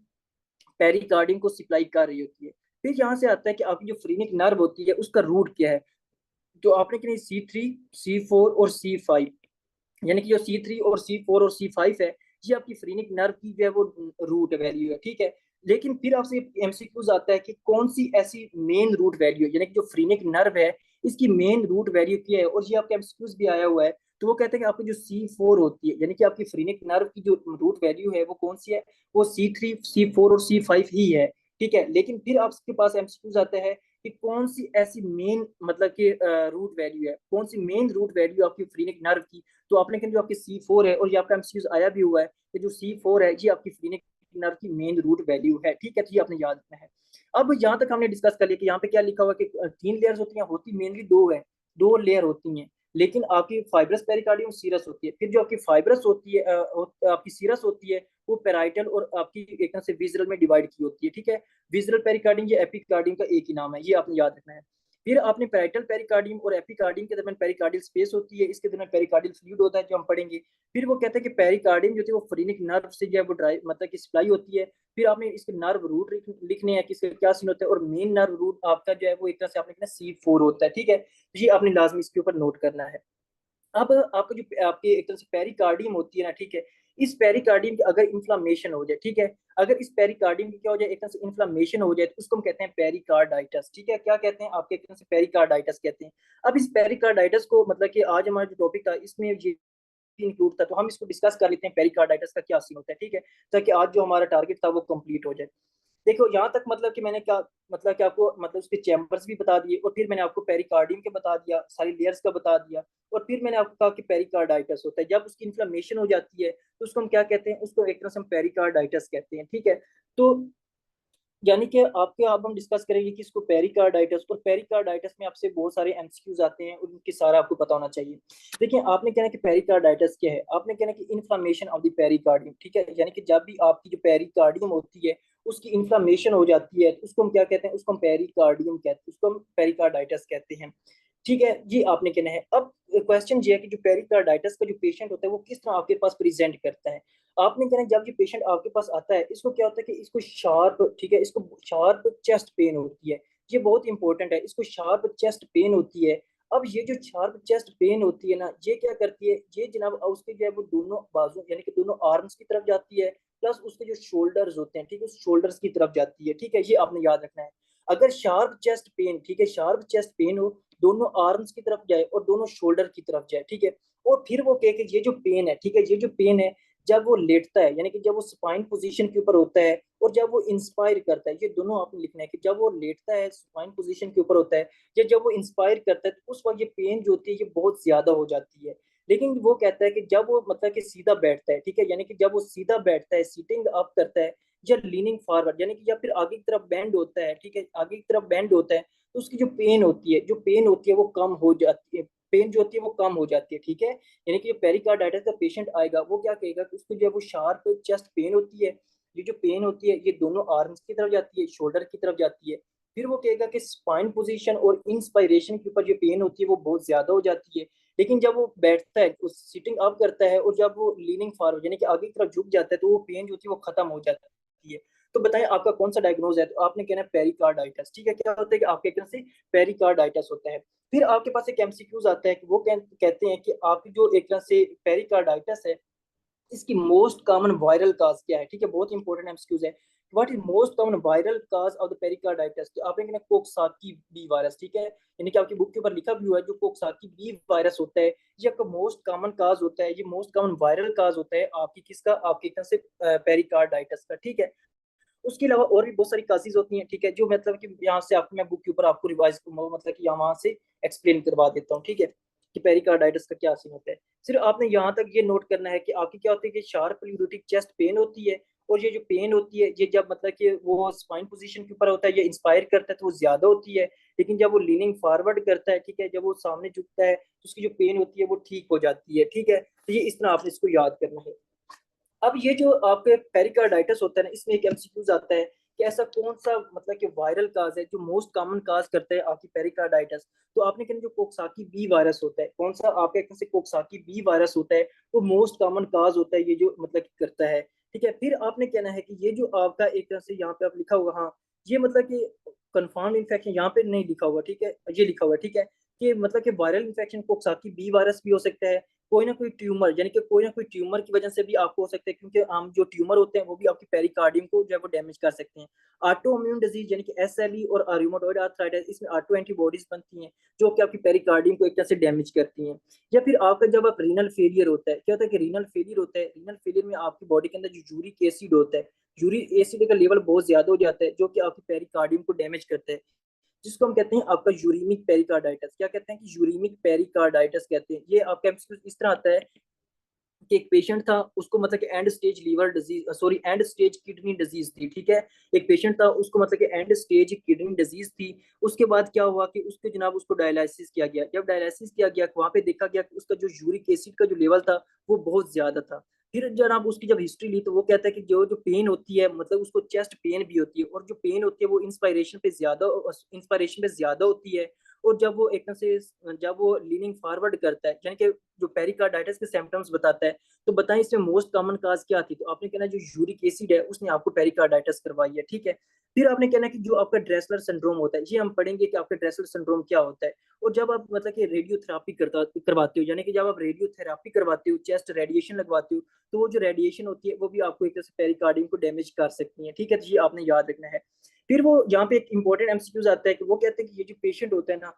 पेरिकार्डियम को सप्लाई कर रही होती है। फिर यहाँ से आता है कि आपकी जो फ्रीनिक नर्व होती है उसका रूट क्या है? तो आपने कहना C3, C4 और C5, यानी कि जो C3 और C4 और C5 है ये आपकी फ्रीनिक नर्व की जो है वो रूट वैल्यू है। ठीक है, लेकिन फिर आपसे एमसीक्यूज आता है कि कौन सी ऐसी मेन रूट वैल्यू है, यानी कि जो फ्रीनिक नर्व है इसकी मेन रूट वैल्यू क्या है? और ये आपके एमसीक्यूज भी आया हुआ है। तो वो कहते हैं कि आपकी जो C4 होती है, यानी कि आपकी फ्रीनिक नर्व की जो रूट वैल्यू है वो कौन सी है? वो C3, C4 और C5 ही है। ठीक है, लेकिन फिर आपके पास एमसीक्यूज आता है कि कौन सी ऐसी मेन मतलब कि रूट वैल्यू है, कौन सी मेन रूट वैल्यू आपकी फ्रीनिक नर्व की? तो आपने कहा जो आपकी C4 है, और ये आपका एमसीक्यूज आया भी हुआ है कि जो C4 है ये आपकी फ्रीनिक नर्व की मेन रूट वैल्यू है। ठीक है, तो ये आपने याद रखना है। अब यहाँ तक हमने डिस्कस कर लिया कि यहाँ पे क्या लिखा हुआ है कि तीन लेयर्स होती हैं, होती मेनली दो है, दो लेयर होती हैं, लेकिन आपकी फाइब्रस पेरिकार्डियम सीरस होती है। फिर जो आपकी फाइब्रस होती है आपकी सीरस होती है वो पेराइटल और आपकी एक तरह से विजरल में डिवाइड की होती है। ठीक है, विजरल पेरिकार्डियम ये एपिकार्डियम का एक ही नाम है, ये आपने याद रखना है। फिर आपने पैराइटल पेरिकार्डियम और एपिकार्डियम के दरमियान पेरिकार्डियल स्पेस होती है, इसके दरमियान पेरिकार्डियल फ्लूइड होता है जो हम पढ़ेंगे। फिर वो कहते हैं कि पेरिकार्डियम जो है वो फ्रीनिक नर्व से जो है वो ड्राइव मतलब कि सप्लाई होती है। फिर आपने इसके नर्व रूट लिखने हैं कि इसका क्या सीन होता है, और मेन नर्व रूट आपका जो है वो एक तरह से आपने कहना C4 होता है। ठीक है, तो ये आपने लाजमी इसके ऊपर नोट करना है। अब आपका जो आपके एक तरह से पेरिकार्डियम होती है ना, ठीक है, इस पेरिकार्डियम की अगर इन्फ्लामेशन हो जाए, ठीक है, अगर इस पेरिकार्डियम की क्या हो जाए, एक तरह से इन्फ्लामेशन हो जाए, तो उसको हम कहते हैं पेरिकार्डाइटिस। ठीक है, क्या कहते हैं? आपके एक तरह से पेरिकार्डाइटिस कहते हैं। अब इस पेरिकार्डाइटिस को मतलब कि आज हमारा जो टॉपिक था इसमें ये इंक्लूड था, तो हम इसको डिस्कस कर लेते हैं पेरिकार्डाइटिस का क्या सीन होता है। ठीक है, ताकि आज जो हमारा टारगेट था वो कंप्लीट हो जाए। देखो यहाँ तक मतलब कि मैंने क्या मतलब कि आपको मतलब उसके चैम्बर्स भी बता दिए, और फिर मैंने आपको पेरिकार्डियम के बता दिया, सारी लेयर्स का बता दिया, और फिर मैंने आपको कहा कि पेरिकार्डाइटिस होता है जब उसकी इन्फ्लेमेशन हो जाती है, तो उसको हम क्या कहते हैं? उसको एक तरह से हम पेरिकार्डाइटिस कहते हैं। ठीक है, तो यानी कि आपके अब हम डिस्कस करेंगे कि इसको पेरिकार्डाइटिस, और पेरिकार्डाइटिस में आपसे बहुत सारे एमसीक्यूज आते हैं, उनकी सारा आपको पता होना चाहिए। देखिए, आपने कहना कि पेरिकार्डाइटिस क्या है? आपने कहना कि इन्फ्लामेशन ऑफ द पेरिकार्डियम। ठीक है, यानी कि जब भी आपकी जो पेरिकार्डियम होती है उसकी इन्फ्लामेशन हो जाती है तो उसको हम क्या कहते हैं? उसको हम पेरिकार्डियम कहते हैं, उसको हम पेरिकार्डाइटिस कहते हैं। ठीक है, ये आपने कहना है। अब क्वेश्चन ये है कि जो पेरिकार्डाइटिस का जो पेशेंट होता है वो किस तरह आपके पास प्रेजेंट करता है? आपने कहना है जब ये पेशेंट आपके पास आता है इसको क्या होता है कि इसको शार्प, ठीक है, इसको शार्प चेस्ट पेन होती है। ये बहुत इंपॉर्टेंट है, इसको शार्प चेस्ट पेन होती है। अब ये जो शार्प चेस्ट पेन होती है ना, ये क्या करती है? ये जनाब उसके जो है वो दोनों बाजू यानी कि दोनों आर्म्स की तरफ जाती है, प्लस उसके जो शोल्डर्स होते हैं, ठीक है, उस शोल्डर्स की तरफ जाती है। ठीक है, ये आपने याद रखना है। अगर शार्प चेस्ट पेन, ठीक है, शार्प चेस्ट पेन हो, दोनों आर्म्स की तरफ जाए और दोनों शोल्डर की तरफ जाए, ठीक है, और फिर वो कहे कि ये जो पेन है, ठीक है, ये जो पेन है जब वो लेटता है, यानी कि जब वो स्पाइन पोजीशन के ऊपर होता है, और जब वो इंस्पायर करता है, ये दोनों आपने लिखना है कि जब वो लेटता है स्पाइन पोजीशन के ऊपर होता है, या जब वो इंस्पायर करता है, तो उस वक्त ये पेन जो होती है ये बहुत ज्यादा हो जाती है। लेकिन वो कहता है कि जब वो मतलब कि सीधा बैठता है, ठीक है, यानी कि जब वो सीधा बैठता है, सीटिंग अप करता है, या लीनिंग फॉरवर्ड, यानी कि या फिर आगे की तरफ बेंड होता है, ठीक है, आगे की तरफ बेंड होता है, तो उसकी जो पेन होती है, जो पेन होती है वो कम हो जाती है, पेन जो होती है वो कम हो जाती है। ठीक है, यानी कि जो पेरिकार्डाइटिस का पेशेंट आएगा वो क्या कहेगा कि उसको जो है वो शार्प चेस्ट पेन होती है। ये जो पेन होती है ये दोनों आर्म्स की तरफ जाती है, शोल्डर की तरफ जाती है। फिर वो कहेगा कि स्पाइन पोजीशन और इंस्पायरेशन के ऊपर जो पेन होती है वो बहुत ज्यादा हो जाती है। लेकिन जब वो बैठता है, उस सिटिंग अप करता है, और जब वो लीनिंग फॉरवर्ड यानी कि आगे की तरफ झुक जाता है, तो वो पेन जो होती है वो खत्म हो जाती है। तो बताएं आपका कौन सा डायग्नोज है? तो आपने कहना है पेरिकार्डाइटिस। ठीक है, क्या होता है कि आपके एक तरह से पेरिकार्डाइटिस होता है। फिर आपके पास एक एमसीक्यूज आता है कि वो कहते हैं कि आपकी जो एक तरह से पेरिकार्डाइटिस है इसकी मोस्ट कॉमन वायरल काज क्या है? ठीक है, बहुत इंपॉर्टेंट एमसीक्यूज है what is most common viral cause of the pericarditis? तो आपने कहना कोक्साकी बी वायरस, ठीक है, यानी कि आपकी बुक के ऊपर लिखा भी हुआ है जो कोक्साकी बी वायरस होता है ये आपका मोस्ट कॉमन काज होता है, ये मोस्ट कॉमन वायरल काज होता है आपकी किसका, आपकी तरह से पेरिकार्डाइटिस का, ठीक है। उसके अलावा और भी बहुत सारी काजेज होती हैं, ठीक है, जो मतलब कि यहाँ से आपको मैं बुक के ऊपर आपको रिवाइज मतलब कि यहाँ से एक्सप्लेन करवा देता हूँ, ठीक है, कि पेरिकार्डाइटिस का क्या सीन होता है। सिर्फ आपने यहाँ तक ये नोट करना है कि आपकी क्या होती है कि शार्प ल्यूरोटिक चेस्ट पेन होती है, और ये जो पेन होती है ये जब मतलब कि वो स्पाइन पोजीशन के ऊपर होता है, ये इंस्पायर करता है तो वो ज्यादा होती है, लेकिन जब वो लीनिंग फॉरवर्ड करता है, ठीक है, जब वो सामने झुकता है तो उसकी जो पेन होती है वो ठीक हो जाती है, ठीक है। तो ये इस तरह आपने इसको याद करना है। अब ये जो आपके पेरिकार्डाइटिस होता है ना, इसमें एक एमसीक्यूज आता है कि ऐसा कौन सा मतलब कि वायरल काज है जो मोस्ट कॉमन काज करता है आपकी पेरिकार्डाइटिस। तो आपने कहना जो कोक्साकी बी वायरस होता है, कौन सा आपके कहने से कोक्साकी बी वायरस होता है, वो मोस्ट कॉमन काज होता है ये जो मतलब कि करता है, ठीक है। फिर आपने कहना है कि ये जो आपका एक तरह से यहाँ पे आप लिखा होगा, हाँ ये मतलब कि कंफर्म इन्फेक्शन यहाँ पे नहीं लिखा हुआ, ठीक है, ये लिखा हुआ है, ठीक है, कि मतलब कि वायरल इन्फेक्शन कोक्साकी बी वायरस भी हो सकता है, कोई ना कोई ट्यूमर यानी कि कोई ना कोई ट्यूमर की वजह से भी आपको हो सकता है, क्योंकि हम जो ट्यूमर होते हैं वो भी आपकी पेरिकार्डियम को जो है वो डैमेज कर सकते हैं। ऑटो इम्यून डिजीज यानी कि एसएलई और रूमेटॉइड आर्थराइटिस, इसमें ऑटो एंटीबॉडीज बनती हैं जो कि आपकी पेरिकार्डियम को एक तरह से डैमेज करती हैं। या फिर आपका जब आप रीनल फेलियर होता है, क्या होता है कि रीनल फेलियर होता है, रीनल फेलियर में आपकी बॉडी के अंदर जो यूरिक एसिड होता है, यूरिक एसिड का लेवल बहुत ज्यादा हो जाता है जो कि आपकी पेरिकार्डियम को डैमेज करता है, जिसको हम कहते हैं आपका यूरीमिक पेरिकार्डाइटिस। क्या कहते हैं कि यूरीमिक पेरिकार्डाइटिस कहते हैं। ये आपका इस तरह आता है कि एक पेशेंट था, उसको मतलब कि end stage liver disease, sorry end stage kidney disease थी, ठीक है। एक पेशेंट था उसको मतलब कि एंड स्टेज किडनी डिजीज थी। उसके बाद क्या हुआ कि उसके जनाब उसको डायलिसिस किया गया। जब डायलिसिस किया गया वहां पे देखा गया कि उसका जो यूरिक एसिड का जो लेवल था वो बहुत ज्यादा था। फिर जनाब उसकी जब हिस्ट्री ली तो वो कहता है कि जो जो पेन होती है मतलब उसको चेस्ट पेन भी होती है, और जो पेन होती है वो इंस्पायरेशन पे ज्यादा होती है। और जब वो एकदम से जब वो लीनिंग फॉरवर्ड करता है यानी कि जो पेरिकार्डाइटिस के सिम्टम्स बताता है, तो बताएं इसमें मोस्ट कॉमन काज क्या थी। तो आपने कहना जो यूरिक एसिड है उसने आपको पेरिकार्डाइटिस करवाई है, ठीक है। फिर आपने कहना कि जो आपका ड्रेसलर सिंड्रोम होता है, ये हम पढ़ेंगे कि आपका ड्रेसलर सिंड्रोम क्या होता है। और जब आप मतलब कि रेडियोथेरापी करवाते हो, यानी कि जब आप रेडियोथेरापी करवाते हो, चेस्ट रेडिएशन लगवाते हो, तो वो जो रेडिएशन होती है वो भी आपको एक तरह से पेरिकार्डियम को डैमेज कर सकती है, ठीक है। तो ये आपने याद रखना है। फिर वो यहाँ पे एक इंपॉर्टेंट एमसीक्यूज आता है कि वो कहते हैं कि ये जो पेशेंट होता है ना,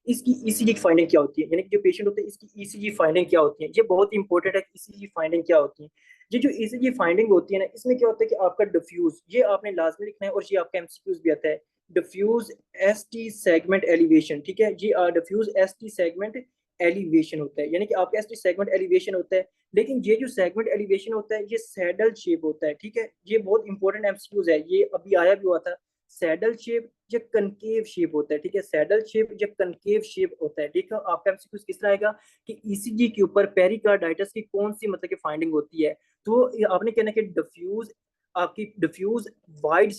इसकी ईसीजी की फाइंडिंग क्या होती है, यानी कि जो पेशेंट होते हैं इसकी ईसीजी फाइंडिंग क्या होती है। ये बहुत इंपॉर्टेंट है कि ईसीजी फाइंडिंग क्या होती है। ये जो ईसीजी फाइंडिंग होती है ना, इसमें क्या होता है कि आपका डिफ्यूज, ये आपने लाजमी लिखना है, और ये आपका एमसीक्यूज भी आता है। Diffuse S T segment elevation, ठीक है, ये diffuse S T segment elevation होता है, यानी कि आपका एस टी सेगमेंट एलिवेशन होता है। लेकिन ये जो सेगमेंट एलिवेशन होता है ये सैडल शेप होता है, ठीक है, ये बहुत इंपॉर्टेंट एमसीक्यूज है, ये अभी आया भी हुआ था। सैडल शेप या कनकेव शेप होता है, ठीक है, सैडल शेप या कनकेव शेप होता है, ठीक है। आपका एमसीक्यू किस तरह आएगा कि ईसीजी के ऊपर पेरिकार्डाइटिस की कौन सी मतलब की फाइंडिंग होती है। तो आपने कहना कि डिफ्यूज, आपकी diffuse wide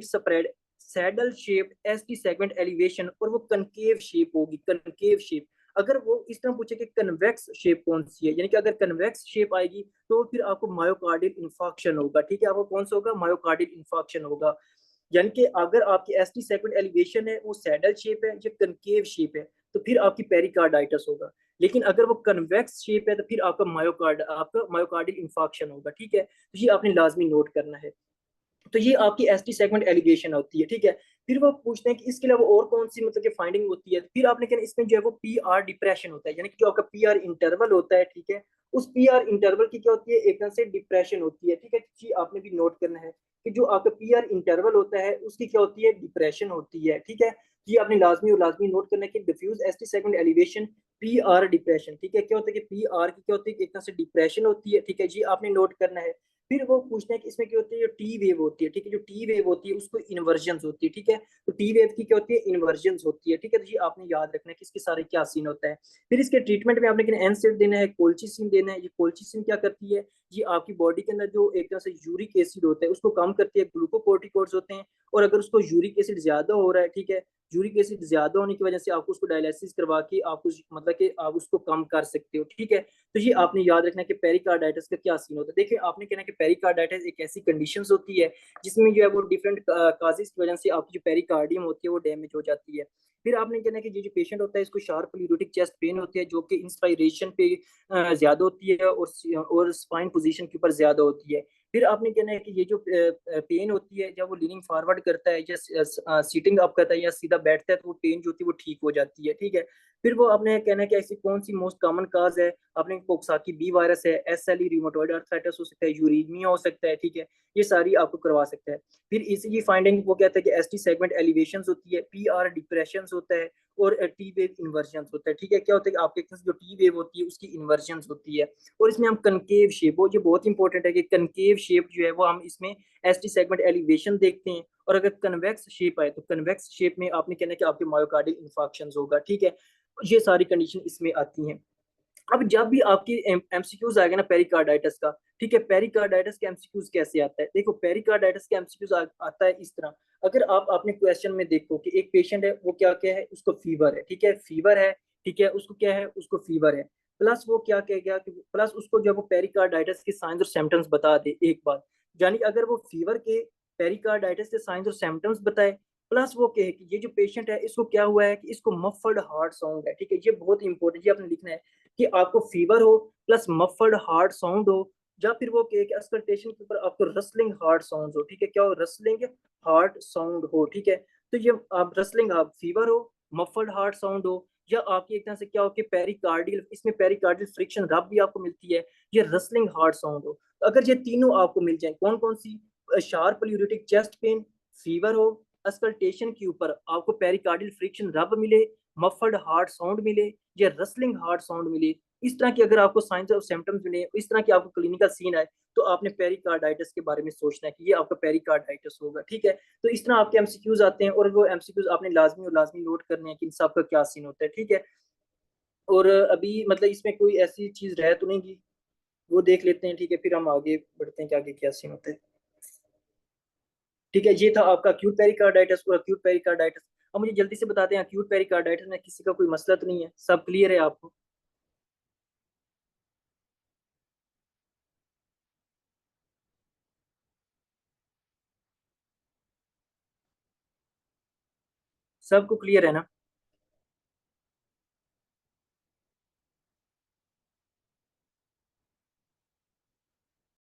spread saddle shape S T segment elevation, और वो कनकेव शेप होगी, कनकेव शेप। अगर वो इस तरह पूछे कि कन्वेक्स शेप कौन सी है, यानी कि अगर कन्वेक्स शेप आएगी तो फिर आपको मायोकार्डियल इंफार्क्शन होगा, ठीक है, आपको कौन सा होगा, मायोकार्डियल इंफार्क्शन होगा। यानी कि अगर आपकी एस टी सेगमेंट एलिवेशन है वो सैडल शेप है या कनकेव शेप है तो फिर आपकी पेरिकार्डाइटिस होगा। लेकिन अगर वो कन्वेक्स शेप है तो फिर आपका मायोकार्डियल इंफार्क्शन होगा, ठीक है। तो ये आपने लाजमी नोट करना है। तो ये आपकी एस टी सेगमेंट एलिवेशन होती है, ठीक है। फिर वो पूछते हैं कि इसके अलावा और कौन सी मतलब कि फाइंडिंग होती है। फिर आपने कहना इसमें जो है वो पी आर डिप्रेशन होता है, यानी कि जो आपका पी आर इंटरवल होता है, ठीक है, उस पी आर इंटरवल की क्या होती है, एक तरह से डिप्रेशन होती है, ठीक है। जी आपने भी नोट करना है कि जो आपका पी आर इंटरवल होता है उसकी क्या होती है, डिप्रेशन होती है, ठीक है। ये आपने लाजमी और लाजमी नोट करना है कि diffuse S T segment elevation P R depression, ठीक है, क्या होता है कि पी आर की क्या होती है, एक तरह से डिप्रेशन होती है, ठीक है, जी आपने नोट करना है। फिर वो पूछते हैं कि इसमें क्या होती है, जो टी वेव होती है, ठीक है, जो टी वेव होती है उसको इन्वर्जन होती है, ठीक है। तो टी वेव की क्या होती है, इन्वर्जन होती है, ठीक है। तो ये आपने याद रखना है कि इसके सारे क्या सीन होता है। फिर इसके ट्रीटमेंट में आपने एनसेड देना है, कोल्चिसिन देना है। ये कोल्चिसिन क्या करती है, ये आपकी बॉडी के अंदर जो एक तरह से यूरिक एसिड होता है उसको कम करती है, ग्लूकोकोर्टिकोइड्स होते हैं। और अगर उसको यूरिक एसिड ज्यादा हो रहा है, ठीक है, यूरिक एसिड ज्यादा होने की वजह से आपको उसको डायलिसिस करवा के आपको मतलब कि आप उसको कम कर सकते हो, ठीक है। तो ये आपने याद रखना कि पेरिकार्डाइटिस का क्या सीन होता है। देखिए आपने कहना कि पेरिकार्डाइटिस एक ऐसी कंडीशन होती है जिसमें जो है वो डिफरेंट काजेस की वजह से आपकी जो पेरिकार्डियम होती है वो डैमेज हो जाती है। फिर आपने कहना कि ये जो पेशेंट होता है इसको शार्प ल्यूरोटिक चेस्ट पेन होती है जो कि इंस्पायरेशन पे ज्यादा होती है और स्पाइन पोजीशन के ऊपर ज्यादा होती है। फिर आपने कहना है कि ये जो पेन होती है, जब वो लीनिंग फॉरवर्ड करता है या सीटिंग अप करता है या सीधा बैठता है, तो वो पेन जो होती है वो ठीक हो जाती है, ठीक है। फिर वो आपने कहना है कि ऐसी कौन सी मोस्ट कॉमन काज है, आपने कोक्साकी बी वायरस है, एसएलई रिमोटॉइड अर्थराइटिस हो सकता है, यूरीमिया हो सकता है, ठीक है। ये सारी आपको करवा सकता है। फिर ईसीजी फाइंडिंग वो कहता है कि एसटी सेगमेंट एलिवेशन होती है, पीआर डिप्रेशन होता है, और टी वेव इन्वर्जन होता है, ठीक है। क्या होता है कि आपके जो टी वेव होती है उसकी इन्वर्जन होती है। और इसमें हम कनकेव शेप, वो ये बहुत इंपॉर्टेंट है कि कनकेव शेप जो है वो हम इसमें एसटी सेगमेंट एलिवेशन देखते हैं। और अगर कन्वेक्स शेप आए तो कन्वेक्स शेप में आपने कहना है कि आपके मायोकार्डियल इन्फार्क्शन होगा, ठीक है। ये सारी कंडीशन इसमें आती हैं। अब जब भी आपकी एमसीक्यूज आएगा ना पेरिकार्डाइटिस का, ठीक है, पेरिकार्डाइटिस के एमसीक्यूज कैसे आता है, देखो पेरिकार्डाइटिस के एमसीक्यूज आता है इस तरह। अगर आप अपने क्वेश्चन में देखो कि एक पेशेंट है, वो क्या क्या है, उसको फीवर है, ठीक है, फीवर है, ठीक है, उसको क्या है, उसको फीवर है, प्लस वो क्या कहेगा कि प्लस उसको जब वो पेरिकार्डाइटिस के साइंस और सिम्टम्स बता दे एक बार, यानी अगर वो फीवर के पेरिकार्डाइटिस के साइंस और सिम्टम्स बताए, प्लस वो कहे कि ये जो पेशेंट है इसको क्या हुआ है, कि इसको मफल्ड हार्ट साउंड है, ठीक है, ये बहुत इंपॉर्टेंट, ये आपने लिखना है कि आपको फीवर हो प्लस मफल्ड हार्ट साउंड हो, या फिर वो कहे कि अस्कल्टेशन के ऊपर आपको रसलिंग हार्ट साउंड हो, ठीक है, क्या हो, रसलिंग हार्ट साउंड हो, ठीक है। तो ये आप रसलिंग, आप फीवर हो, मफल्ड हार्ट साउंड हो, या आपकी एक तरह से क्या हो कि पेरिकार्डियल, इसमें पेरिकार्डियल फ्रिक्शन रब भी आपको मिलती है, ये रसलिंग हार्ट साउंड हो। तो अगर ये तीनों आपको मिल जाए, कौन कौन सी, शार्प यूरिटिक चेस्ट पेन, फीवर हो, अस्कल्टेशन के ऊपर आपको पेरिकार्डियल फ्रिक्शन रब मिले, मफल्ड हार्ट साउंड मिले, या रसलिंग हार्ट साउंड मिले, इस तरह की अगर आपको साइंस और सिम्टम्स मिले, इस तरह की आपको क्लिनिकल सीन आए, तो आपने पेरिकार्डाइटिस के बारे में सोचना है कि ये आपका पेरिकार्डाइटिस होगा, ठीक है। तो इस तरह आपके एमसीक्यूज आते हैं, और वो एमसीक्यूज आपने लाजमी और लाजमी नोट करने हैं कि इन सब का क्या सीन होता है, ठीक है। और अभी मतलब इसमें कोई ऐसी चीज रह तो नहीं की, वो देख लेते हैं, ठीक है, फिर हम आगे बढ़ते हैं कि आगे क्या सीन होता है। ठीक है, ये था आपका अक्यूट पेरिकार्डाइटिस और अक्यूट पेरिकार्डाइटिस। अब मुझे जल्दी से बताते हैं अक्यूट पेरिकार्डाइटिस में किसी का कोई मसला तो नहीं है, सब क्लियर है आपको? सबको क्लियर है ना?